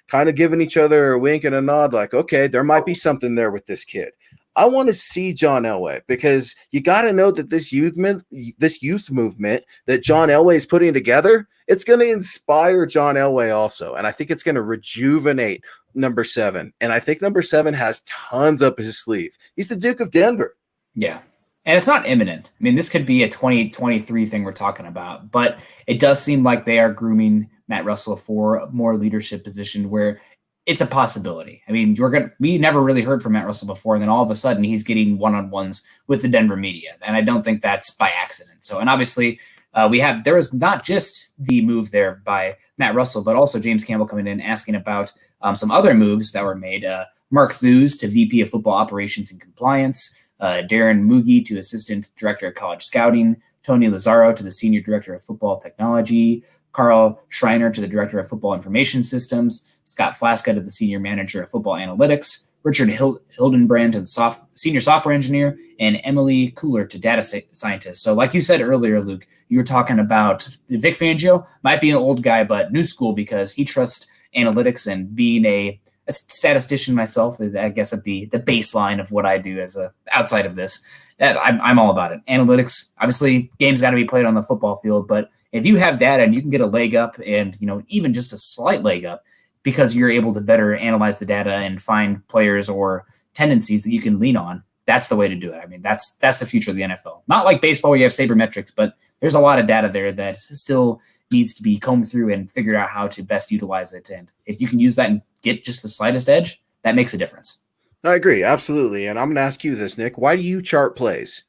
kind of giving each other a wink and a nod like, okay, there might be something there with this kid. I want to see John Elway, because you got to know that this youth movement that John Elway is putting together, it's going to inspire John Elway also, and I think it's going to rejuvenate number 7. And I think number 7 has tons up his sleeve. He's the Duke of Denver. Yeah. And it's not imminent. I mean, this could be a 2023 thing we're talking about, but it does seem like they are grooming Matt Russell for a more leadership position where it's a possibility. I mean, we never really heard from Matt Russell before, and then all of a sudden he's getting one-on-ones with the Denver media, and I don't think that's by accident. So, and obviously, there was not just the move there by Matt Russell, but also James Campbell coming in asking about some other moves that were made. Mark Thews to VP of Football Operations and Compliance, Darren Mugi to Assistant Director of College Scouting, Tony Lazaro to the Senior Director of Football Technology, Carl Schreiner to the Director of Football Information Systems, Scott Flaska to the Senior Manager of Football Analytics, Richard Hildenbrand to the Senior Software Engineer, and Emily Cooler to Data Scientist. So like you said earlier, Luke, you were talking about Vic Fangio might be an old guy, but new school, because he trusts analytics, and being a statistician myself, I guess at the baseline of what I do as outside of this, I'm all about it. Analytics, obviously, games got to be played on the football field, but if you have data and you can get a leg up, and even just a slight leg up, because you're able to better analyze the data and find players or tendencies that you can lean on, that's the way to do it. I mean, that's the future of the NFL. Not like baseball where you have sabermetrics, but there's a lot of data there that still needs to be combed through and figured out how to best utilize it. And if you can use that and get just the slightest edge, that makes a difference. I agree, absolutely. And I'm going to ask you this, Nick. Why do you chart plays?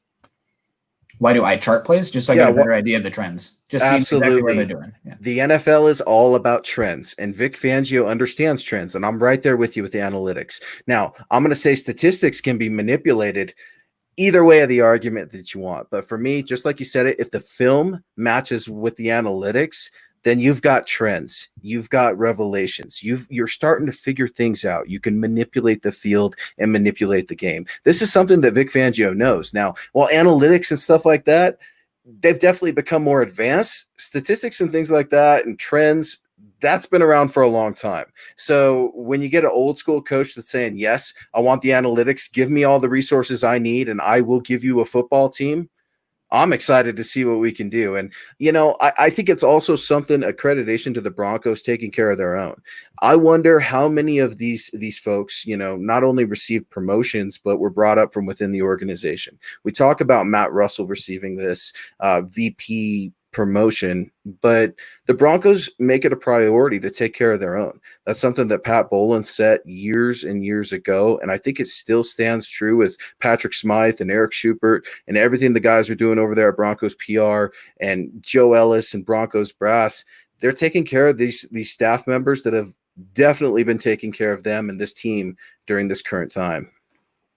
Why do I chart plays? Just so I get a better idea of the trends. Just seeing exactly what they're doing. Yeah. The NFL is all about trends, and Vic Fangio understands trends, and I'm right there with you with the analytics. Now, I'm going to say statistics can be manipulated either way of the argument that you want. But for me, just like you said it, if the film matches with the analytics, then you've got trends, you've got revelations, you're starting to figure things out. You can manipulate the field and manipulate the game. This is something that Vic Fangio knows. Now, while analytics and stuff like that, they've definitely become more advanced, statistics and things like that and trends, that's been around for a long time. So when you get an old school coach that's saying, yes, I want the analytics, give me all the resources I need, and I will give you a football team, I'm excited to see what we can do. And, I think it's also something, accreditation to the Broncos taking care of their own. I wonder how many of these folks, not only received promotions, but were brought up from within the organization. We talk about Matt Russell receiving this VP promotion, but the Broncos make it a priority to take care of their own. That's something that Pat Bowlen set years and years ago, and I think it still stands true with Patrick Smythe and Eric Schubert and everything the guys are doing over there at Broncos PR and Joe Ellis and Broncos brass. They're taking care of these staff members that have definitely been taking care of them and this team during this current time.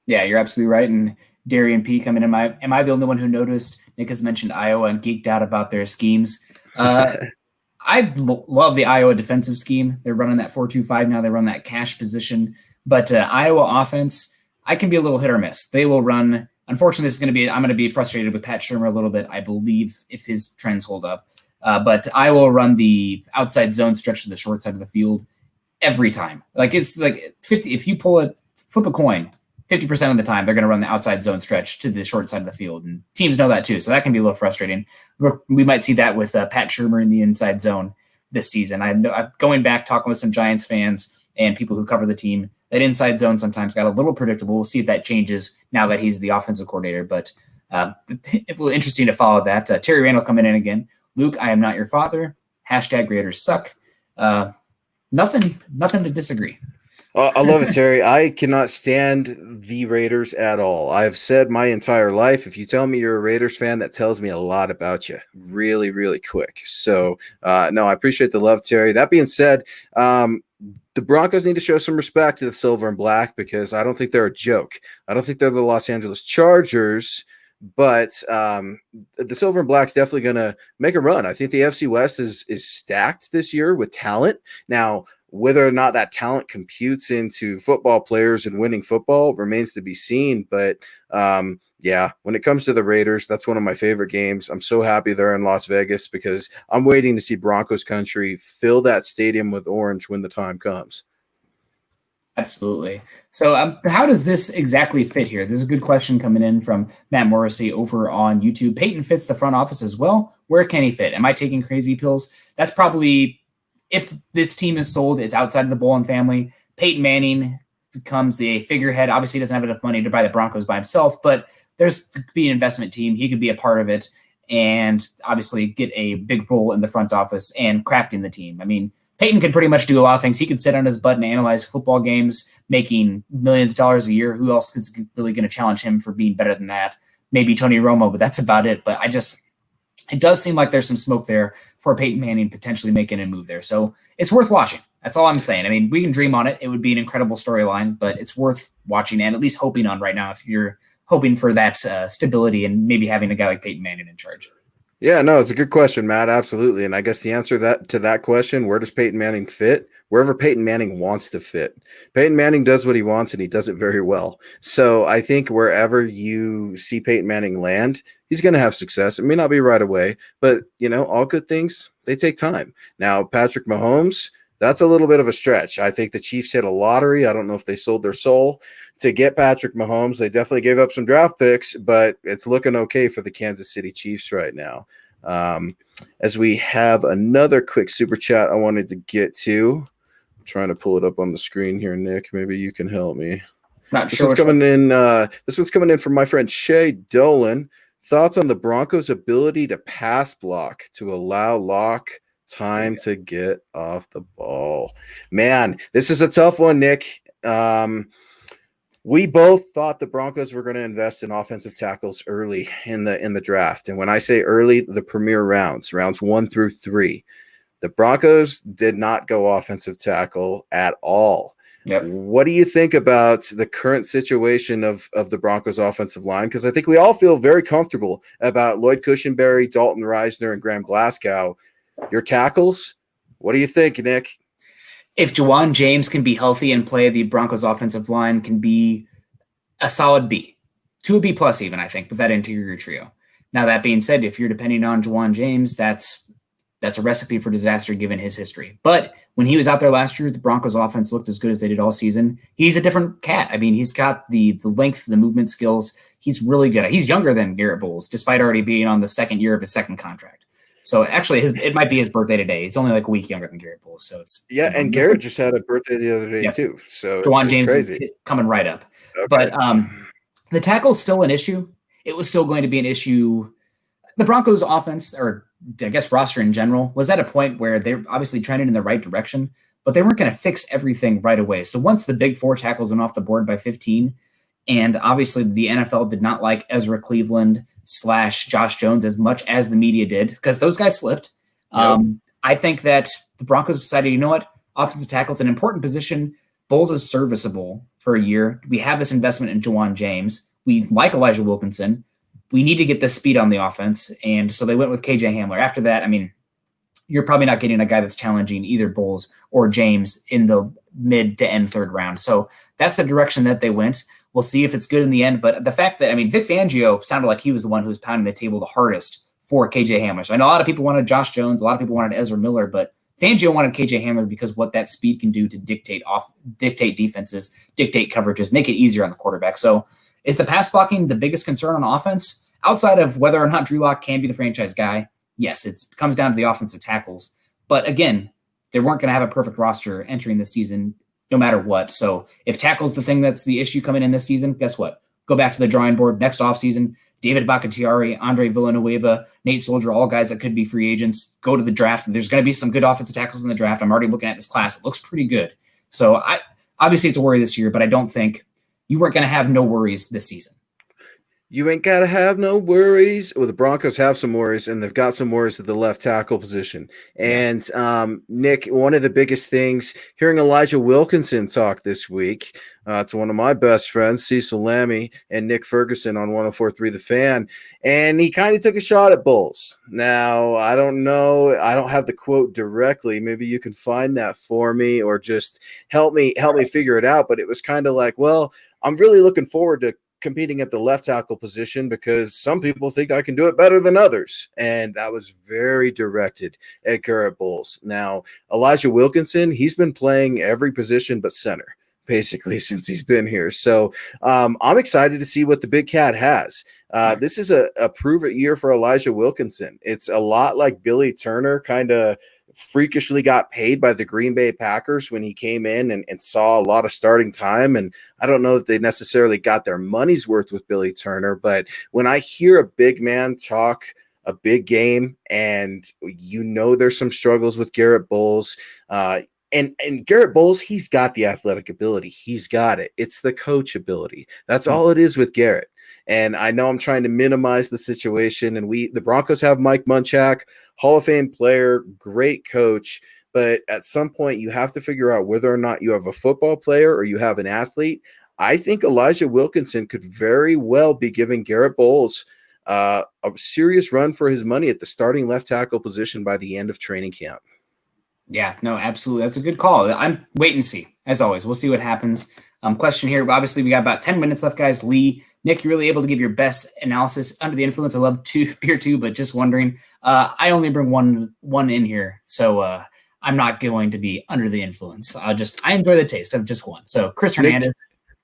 Yeah, you're absolutely right. And Darian P coming in. Am I the only one who noticed Nick has mentioned Iowa and geeked out about their schemes? I love the Iowa defensive scheme. They're running that 4-2-5 now. They run that cash position. But Iowa offense, I can be a little hit or miss. They will run. Unfortunately, I'm going to be frustrated with Pat Shurmur a little bit, I believe, if his trends hold up. But Iowa will run the outside zone stretch to the short side of the field every time. Like it's like 50. If you flip a coin, 50% of the time, they're going to run the outside zone stretch to the short side of the field. And teams know that too. So that can be a little frustrating. We might see that with Pat Shurmur in the inside zone this season. I'm going back, talking with some Giants fans and people who cover the team. That inside zone sometimes got a little predictable. We'll see if that changes now that he's the offensive coordinator. But it will be interesting to follow that. Terry Randall coming in again. Luke, I am not your father. # Raiders suck. Nothing to disagree. I love it, Terry. I cannot stand the Raiders at all. I've said my entire life, if you tell me you're a Raiders fan, that tells me a lot about you really, really quick. So, no, I appreciate the love, Terry. That being said, the Broncos need to show some respect to the Silver and Black, because I don't think they're a joke. I don't think they're the Los Angeles Chargers, but the Silver and Black's definitely going to make a run. I think the AFC West is stacked this year with talent. Now, whether or not that talent computes into football players and winning football remains to be seen. But yeah, when it comes to the Raiders, that's one of my favorite games. I'm so happy they're in Las Vegas, because I'm waiting to see Broncos country fill that stadium with orange when the time comes. Absolutely. So, how does this exactly fit here? There's a good question coming in from Matt Morrissey over on YouTube. Peyton fits the front office as well. Where can he fit? Am I taking crazy pills? That's probably, if this team is sold, it's outside of the Bolin family. Peyton Manning becomes the figurehead. Obviously, he doesn't have enough money to buy the Broncos by himself, but there's could be an investment team. He could be a part of it and obviously get a big role in the front office and crafting the team. I mean, Peyton could pretty much do a lot of things. He could sit on his butt and analyze football games, making millions of dollars a year. Who else is really going to challenge him for being better than that? Maybe Tony Romo, but that's about it. But it does seem like there's some smoke there for Peyton Manning potentially making a move there. So it's worth watching. That's all I'm saying. I mean, we can dream on it. It would be an incredible storyline, but it's worth watching and at least hoping on right now if you're hoping for that stability and maybe having a guy like Peyton Manning in charge. Yeah, no, it's a good question, Matt. Absolutely. And I guess the answer to that question, where does Peyton Manning fit? Wherever Peyton Manning wants to fit. Peyton Manning does what he wants, and he does it very well. So I think wherever you see Peyton Manning land, he's going to have success. It may not be right away, but, all good things, they take time. Now, Patrick Mahomes, that's a little bit of a stretch. I think the Chiefs hit a lottery. I don't know if they sold their soul to get Patrick Mahomes. They definitely gave up some draft picks, but it's looking okay for the Kansas City Chiefs right now. As we have another quick super chat I wanted to get to. I'm trying to pull it up on the screen here, Nick. Maybe you can help me. This one's coming in from my friend Shay Dolan. Thoughts on the Broncos' ability to pass block to allow Locke time to get off the ball. Man, this is a tough one, Nick. We both thought the Broncos were going to invest in offensive tackles early in the draft. And when I say early, the premier rounds 1 through 3. The Broncos did not go offensive tackle at all. Yep. What do you think about the current situation of the Broncos offensive line? Because I think we all feel very comfortable about Lloyd Cushenberry, Dalton Reisner, and Graham Glasgow. Your tackles, what do you think, Nick? If Juwan James can be healthy and play, the Broncos offensive line can be a solid B, to a B plus even, I think, with that interior trio. Now, that being said, if you're depending on Juwan James, that's a recipe for disaster given his history. But when he was out there last year, the Broncos offense looked as good as they did all season. He's a different cat. I mean, he's got the length, the movement skills. He's really good. He's younger than Garrett Bowles, despite already being on the second year of his second contract. So actually, it might be his birthday today. He's only like a week younger than Garrett Bowles. So it's and Garrett just had a birthday the other day too. So Juwan James is coming right up. Okay. But the tackle's still an issue. It was still going to be an issue. The Broncos offense, or I guess roster in general, was at a point where they're obviously trending in the right direction, but they weren't going to fix everything right away. So once the big 4 tackles went off the board by 15, and obviously the NFL did not like Ezra Cleveland / Josh Jones as much as the media did, because those guys slipped. Yep. I think that the Broncos decided, you know what, offensive tackle is an important position. Bowles is serviceable for a year. We have this investment in Juwan James. We like Elijah Wilkinson. We need to get this speed on the offense. And so they went with KJ Hamler. After that, I mean, you're probably not getting a guy that's challenging either Bowles or James in the mid to end third round. So that's the direction that they went. We'll see if it's good in the end. But the fact that, I mean, Vic Fangio sounded like he was the one who was pounding the table the hardest for KJ Hamler. So I know a lot of people wanted Josh Jones. A lot of people wanted Ezra Miller, but Fangio wanted KJ Hamler because what that speed can do to dictate defenses, dictate coverages, make it easier on the quarterback. So is the pass blocking the biggest concern on offense? Outside of whether or not Drew Lock can be the franchise guy, yes, it comes down to the offensive tackles. But again, they weren't going to have a perfect roster entering the season no matter what. So if tackle's the thing that's the issue coming in this season, guess what? Go back to the drawing board next offseason. David Bakhtiari, Andre Villanueva, Nate Soldier, all guys that could be free agents. Go to the draft. There's going to be some good offensive tackles in the draft. I'm already looking at this class. It looks pretty good. So obviously it's a worry this year, but I don't think you weren't going to have no worries this season. You ain't got to have no worries. Well, the Broncos have some worries, and they've got some worries at the left tackle position. And Nick, one of the biggest things, hearing Elijah Wilkinson talk this week to one of my best friends, Cecil Lammy and Nick Ferguson on 104.3 The Fan, and he kind of took a shot at Bowles. Now, I don't know. I don't have the quote directly. Maybe you can find that for me or just help me figure it out. But it was kind of like, well, I'm really looking forward to competing at the left tackle position because some people think I can do it better than others. And that was very directed at Garrett Bowles. Now, Elijah Wilkinson, he's been playing every position but center basically since he's been here. So I'm excited to see what the big cat has. This is a prove it year for Elijah Wilkinson. It's a lot like Billy Turner kind of freakishly got paid by the Green Bay Packers when he came in and saw a lot of starting time. And I don't know that they necessarily got their money's worth with Billy Turner, but when I hear a big man talk a big game, and there's some struggles with Garrett Bowles, and Garrett Bowles, he's got the athletic ability. He's got it. It's the coach ability. That's all it is with Garrett. And I know I'm trying to minimize the situation. And the Broncos have Mike Munchak, Hall of Fame player, great coach. But at some point, you have to figure out whether or not you have a football player or you have an athlete. I think Elijah Wilkinson could very well be giving Garrett Bowles a serious run for his money at the starting left tackle position by the end of training camp. Yeah, no, absolutely. That's a good call. I'm wait and see. As always, we'll see what happens. Question here. Obviously, we got about 10 minutes left, guys. Lee, Nick, you're really able to give your best analysis under the influence. I love beer too, but just wondering. I only bring one in here, so I'm not going to be under the influence. I enjoy the taste of just one. So Chris Hernandez.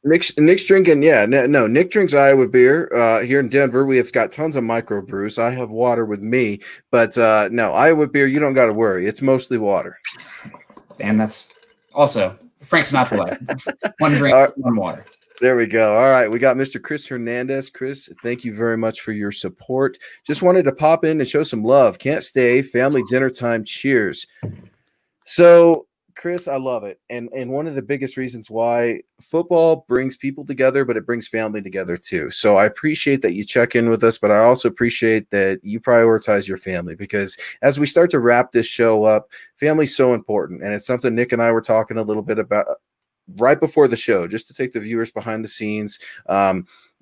Nick's drinking, no. Nick drinks Iowa beer. Here in Denver, we have got tons of microbrews. I have water with me, but no, Iowa beer, you don't got to worry. It's mostly water. And that's also Frank Sinatra life. One drink, one water. There we go. All right, we got Mr. Chris Hernandez. Chris, thank you very much for your support. Just wanted to pop in and show some love. Can't stay. Family dinner time. Cheers. So, Chris, I love it. And one of the biggest reasons why football brings people together, but it brings family together too. So I appreciate that you check in with us, but I also appreciate that you prioritize your family, because as we start to wrap this show up, family's so important. And it's something Nick and I were talking a little bit about right before the show, just to take the viewers behind the scenes.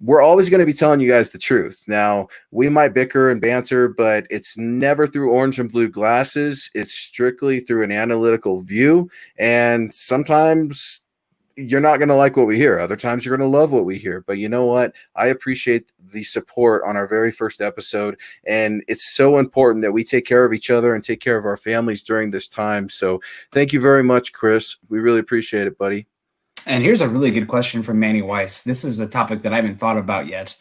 We're always going to be telling you guys the truth. Now, we might bicker and banter, but it's never through orange and blue glasses. It's strictly through an analytical view. And sometimes you're not going to like what we hear. Other times you're going to love what we hear. But you know what? I appreciate the support on our very first episode. And it's so important that we take care of each other and take care of our families during this time. So thank you very much, Chris. We really appreciate it, buddy. And here's a really good question from Manny Weiss. This is a topic that I haven't thought about yet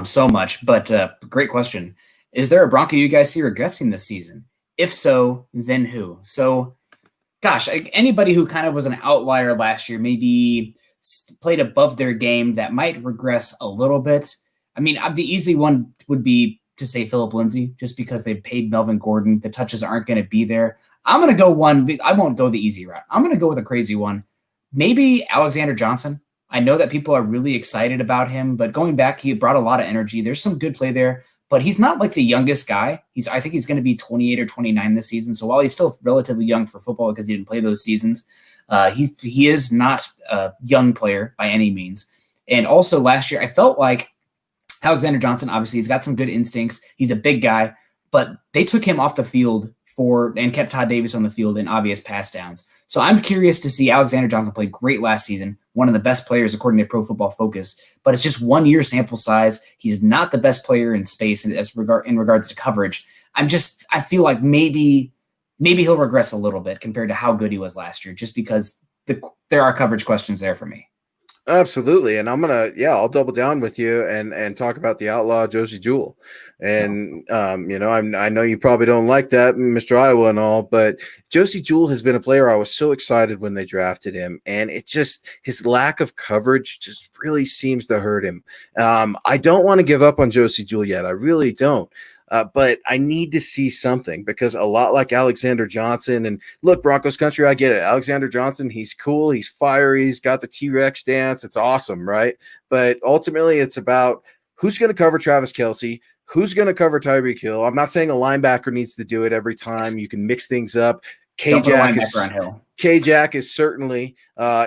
so much, but great question. Is there a Bronco you guys see regressing this season? If so, then who? So, gosh, anybody who kind of was an outlier last year, maybe played above their game, that might regress a little bit. I mean, the easy one would be to say Philip Lindsay, just because they paid Melvin Gordon. The touches aren't going to be there. I'm going to go one. I won't go the easy route. I'm going to go with a crazy one. Maybe Alexander Johnson. I know that people are really excited about him, but going back, he brought a lot of energy. There's some good play there, but he's not like the youngest guy. I think he's going to be 28 or 29 this season. So while he's still relatively young for football because he didn't play those seasons, he is not a young player by any means. And also last year, I felt like Alexander Johnson, obviously, he's got some good instincts. He's a big guy, but they took him off the field and kept Todd Davis on the field in obvious pass downs. So I'm curious to see Alexander Johnson play great last season, one of the best players according to Pro Football Focus, but it's just 1 year sample size. He's not the best player in space in regards to coverage. I feel like maybe he'll regress a little bit compared to how good he was last year, just because there are coverage questions there for me. Absolutely. And I'll double down with you and talk about the outlaw Josie Jewell. And, I know you probably don't like that, Mr. Iowa and all, but Josie Jewell has been a player I was so excited when they drafted him. And his lack of coverage just really seems to hurt him. I don't want to give up on Josie Jewell yet. I really don't. But I need to see something, because a lot like Alexander Johnson, and look, Broncos country, I get it. Alexander Johnson, he's cool. He's fiery. He's got the T-Rex dance. It's awesome, right? But ultimately it's about who's going to cover Travis Kelce, who's going to cover Tyreek Hill. I'm not saying a linebacker needs to do it every time. You can mix things up. K-Jack is certainly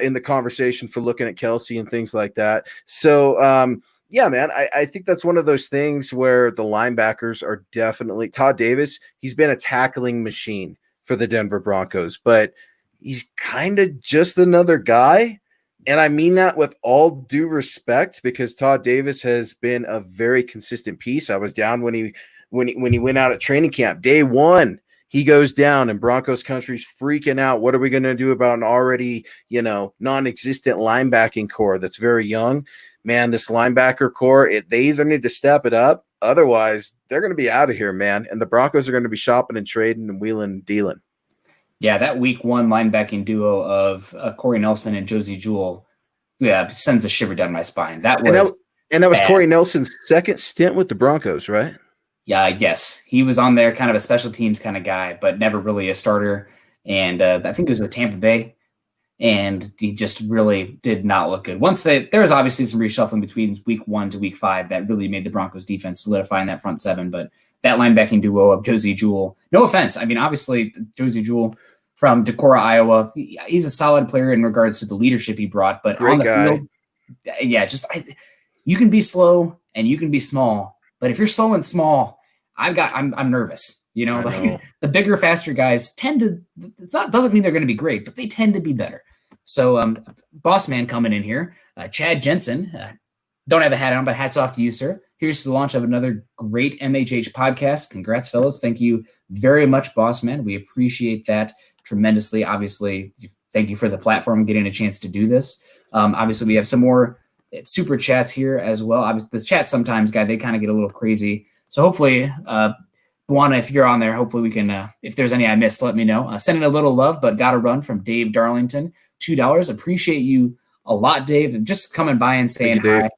in the conversation for looking at Kelce and things like that. So, yeah, man, I think that's one of those things where the linebackers are definitely – Todd Davis, he's been a tackling machine for the Denver Broncos, but he's kind of just another guy. And I mean that with all due respect, because Todd Davis has been a very consistent piece. I was down when he went out at training camp. Day one, He goes down and Broncos country's freaking out. What are we going to do about an already, non-existent linebacking core that's very young? Man, this linebacker core, they either need to step it up. Otherwise, they're going to be out of here, man. And the Broncos are going to be shopping and trading and wheeling and dealing. Yeah, that week one linebacking duo of Corey Nelson and Josie Jewell, sends a shiver down my spine. That was Corey Nelson's second stint with the Broncos, right? Yeah, yes. He was on there, kind of a special teams kind of guy, but never really a starter. And I think it was with Tampa Bay, and he just really did not look good. There was obviously some reshuffling between week 1 to week 5 that really made the Broncos defense solidify in that front seven. But that linebacking duo of Josie Jewell, no offense. I mean, obviously Josie Jewell from Decorah, Iowa, he's a solid player in regards to the leadership he brought. But great on the guy. field, you can be slow and you can be small. But if you're slow and small, I'm nervous. The bigger, faster guys tend to. Doesn't mean they're going to be great, but they tend to be better. So, boss man coming in here, Chad Jensen. Don't have a hat on, but hats off to you, sir. Here's to the launch of another great MHH podcast. Congrats, fellas. Thank you very much, boss man. We appreciate that tremendously. Obviously, thank you for the platform, getting a chance to do this. Obviously, we have some more super chats here as well. Obviously, the chat sometimes, they kind of get a little crazy. So hopefully, Buana, if you're on there, hopefully we can, if there's any I missed, let me know. Sending a little love, but got to run from Dave Darlington, $2. Appreciate you a lot, Dave, and just coming by and saying hi. Dave.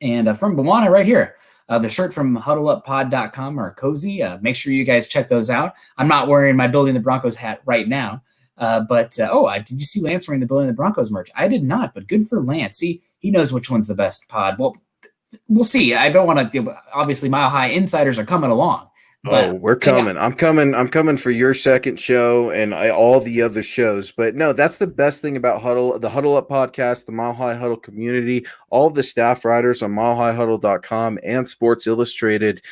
And from Buana right here, the shirt from huddleuppod.com are cozy. Make sure you guys check those out. I'm not wearing my Building the Broncos hat right now. But did you see Lance wearing the Building the Broncos merch? I did not, but good for Lance. See, he knows which one's the best pod. Well, we'll see. I don't want to. Obviously, Mile High insiders are coming along. But we're coming. I'm coming for your second show and all the other shows. But no, that's the best thing about the Huddle Up podcast, the Mile High Huddle community, all of the staff writers on milehighhuddle.com and Sports Illustrated.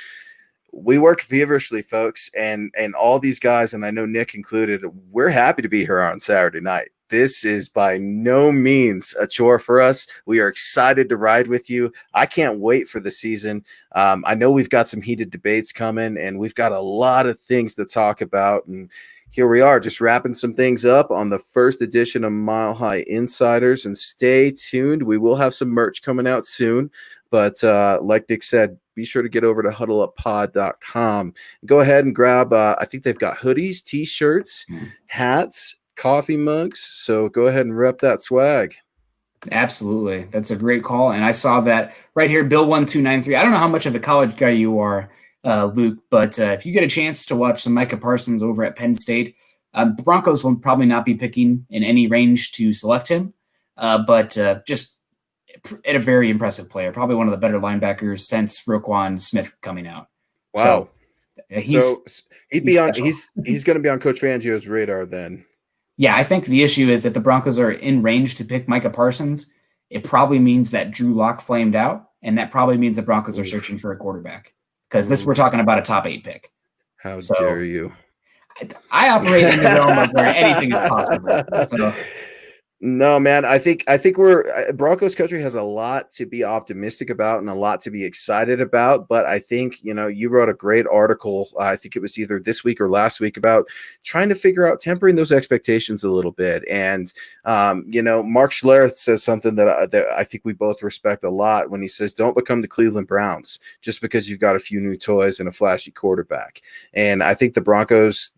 We work feverishly, folks, and all these guys, and I know Nick included, we're happy to be here on Saturday night. This is by no means a chore for us. We are excited to ride with you. I can't wait for the season. I know we've got some heated debates coming, and we've got a lot of things to talk about. And here we are, just wrapping some things up on the first edition of Mile High Insiders. And stay tuned. We will have some merch coming out soon. But like Nick said, be sure to get over to huddleuppod.com. Go ahead and grab, I think they've got hoodies, T-shirts, hats, coffee mugs. So go ahead and rep that swag. Absolutely. That's a great call. And I saw that right here, Bill1293. I don't know how much of a college guy you are, Luke, but if you get a chance to watch some Micah Parsons over at Penn State, the Broncos will probably not be picking in any range to select him, but just a very impressive player, probably one of the better linebackers since Roquan Smith coming out. Wow. So he's going to be on Coach Fangio's radar then. Yeah, I think the issue is if the Broncos are in range to pick Micah Parsons, it probably means that Drew Lock flamed out, and that probably means the Broncos are searching for a quarterback because we're talking about a top 8 pick. How dare you? I operate in the realm of where anything is possible. So, no, man, I think we're Broncos country has a lot to be optimistic about and a lot to be excited about. But I think, you wrote a great article. I think it was either this week or last week about trying to figure out tempering those expectations a little bit. And, Mark Schlereth says something that I think we both respect a lot when he says, don't become the Cleveland Browns just because you've got a few new toys and a flashy quarterback. And I think the Broncos,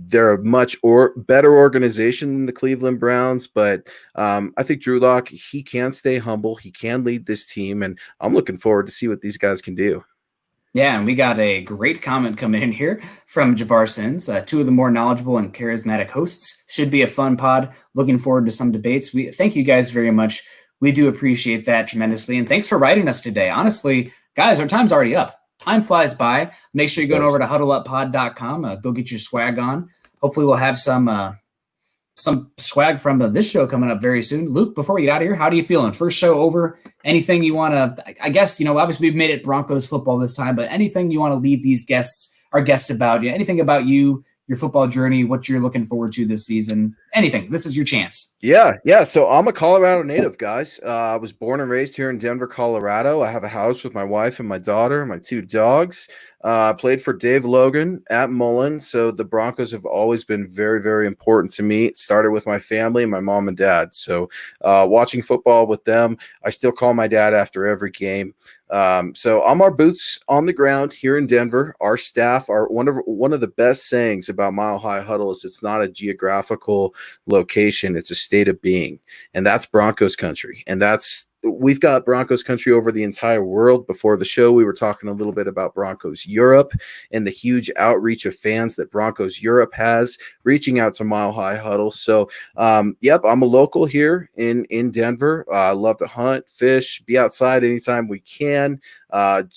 they're a much better organization than the Cleveland Browns, but I think Drew Lock, he can stay humble. He can lead this team, and I'm looking forward to see what these guys can do. Yeah, and we got a great comment coming in here from Jabbar Sins. 2 of the more knowledgeable and charismatic hosts. Should be a fun pod. Looking forward to some debates. We thank you guys very much. We do appreciate that tremendously, and thanks for writing us today. Honestly, guys, our time's already up. Time flies by. Make sure you go over to huddleuppod.com. Go get your swag on. Hopefully we'll have some swag from this show coming up very soon. Luke, before we get out of here, how are you feeling? First show over. Anything you want to, I guess, obviously we've made it Broncos football this time, but anything you want to leave our guests about, anything about you, your football journey, what you're looking forward to this season, anything. This is your chance. Yeah. So I'm a Colorado native, guys. I was born and raised here in Denver, Colorado. I have a house with my wife and my daughter, my 2 dogs. Played for Dave Logan at Mullen. So the Broncos have always been very, very important to me. It started with my family, my mom and dad. So watching football with them, I still call my dad after every game. So I'm our boots on the ground here in Denver. Our staff are one of the best sayings about Mile High Huddle is it's not a geographical location, it's a state of being, and that's Broncos country. And we've got Broncos country over the entire world. Before the show, we were talking a little bit about Broncos Europe and the huge outreach of fans that Broncos Europe has reaching out to Mile High Huddle. So, yep, I'm a local here in Denver. I love to hunt, fish, be outside anytime we can,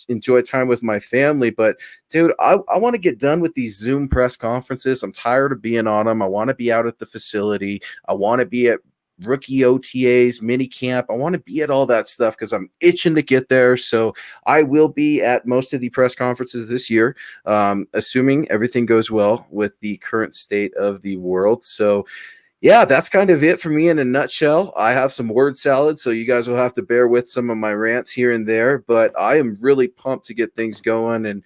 enjoy time with my family. But, dude, I want to get done with these Zoom press conferences. I'm tired of being on them. I want to be out at the facility. I want to be at rookie OTAs, mini camp. I want to be at all that stuff because I'm itching to get there. So I will be at most of the press conferences this year, assuming everything goes well with the current state of the world. So yeah, that's kind of it for me in a nutshell. I have some word salad, so you guys will have to bear with some of my rants here and there, but I am really pumped to get things going and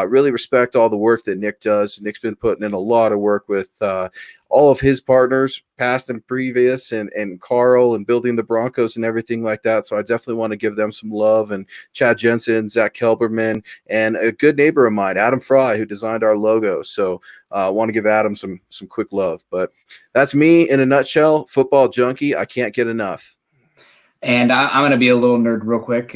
really respect all the work that Nick does. Nick's been putting in a lot of work with all of his partners, past and previous, and Carl, and building the Broncos and everything like that. So I definitely want to give them some love, and Chad Jensen, Zach Kelberman, and a good neighbor of mine, Adam Fry, who designed our logo. So I want to give Adam some quick love. But that's me in a nutshell. Football junkie. I can't get enough. And I'm going to be a little nerd real quick.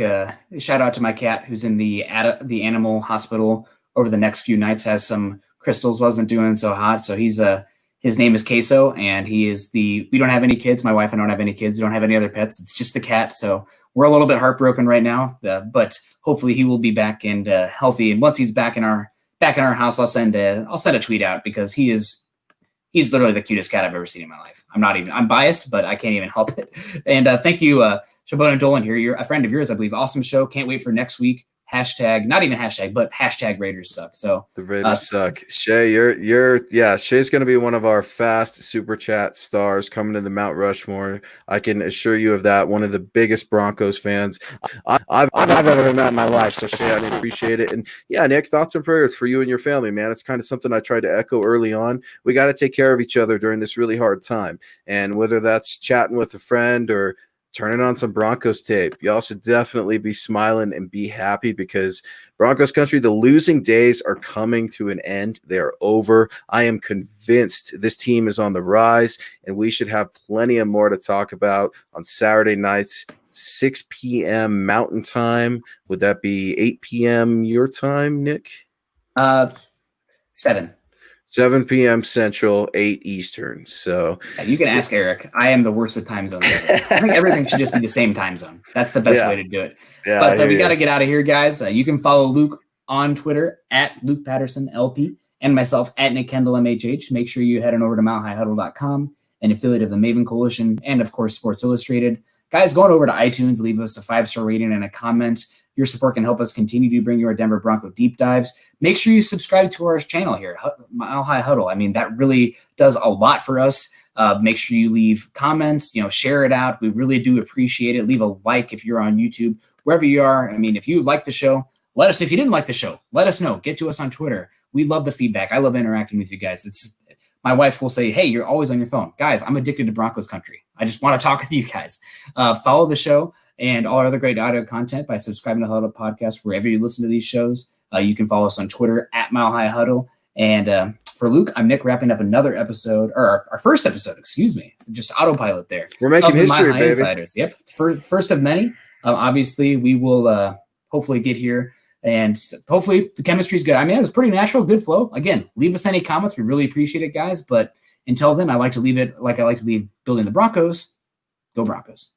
Shout out to my cat who's in the animal hospital over the next few nights, has some crystals, wasn't doing so hot. So his name is Queso, and we don't have any kids. My wife and I don't have any kids. We don't have any other pets. It's just the cat. So we're a little bit heartbroken right now, but hopefully he will be back and healthy. And once he's back in our house, I'll send a tweet out because he's literally the cutest cat I've ever seen in my life. I'm biased, but I can't even help it. And thank you, Shabon and Dolan here. You're a friend of yours, I believe. Awesome show. Can't wait for next week. Not even hashtag, but hashtag Raiders suck. So the Raiders suck. Shay, Shay's going to be one of our fast super chat stars coming to the Mount Rushmore. I can assure you of that. One of the biggest Broncos fans I've ever met in my life. So Shay, I appreciate it. And yeah, Nick, thoughts and prayers for you and your family, man. It's kind of something I tried to echo early on. We got to take care of each other during this really hard time. And whether that's chatting with a friend or turning on some Broncos tape, y'all should definitely be smiling and be happy because Broncos country, the losing days are coming to an end. They're over. I am convinced this team is on the rise, and we should have plenty of more to talk about on Saturday nights, 6 p.m. Mountain Time. Would that be 8 p.m. your time, Nick? 7 p.m. Central, 8 Eastern. So yeah, you can ask Eric. I am the worst with time zones. I think everything should just be the same time zone. That's the best way to do it. Yeah, but we got to get out of here, guys. You can follow Luke on Twitter at Luke Patterson LP and myself at Nick Kendell MHH. Make sure you head on over to milehighhuddle.com, an affiliate of the Maven Coalition and, of course, Sports Illustrated. Guys, going over to iTunes, leave us a 5-star rating and a comment. Your support can help us continue to bring you our Denver Bronco deep dives. Make sure you subscribe to our channel here, Mile High Huddle. I mean, that really does a lot for us. Make sure you leave comments, share it out. We really do appreciate it. Leave a like if you're on YouTube, wherever you are. I mean, if you like the show, let us. If you didn't like the show, let us know. Get to us on Twitter. We love the feedback. I love interacting with you guys. My wife will say, hey, you're always on your phone. Guys, I'm addicted to Broncos country. I just want to talk with you guys. Follow the show and all our other great audio content by subscribing to Huddle Podcast wherever you listen to these shows. You can follow us on Twitter at Mile High Huddle. And for Luke, I'm Nick, wrapping up another episode, or our first episode, excuse me. It's just autopilot there. We're making history, baby. Insiders. Yep, first of many. Obviously, we will hopefully get here. And hopefully the chemistry is good. I mean, it was pretty natural, good flow. Again, leave us any comments. We really appreciate it, guys. But until then, I like to leave it like I like to leave building the Broncos. Go Broncos.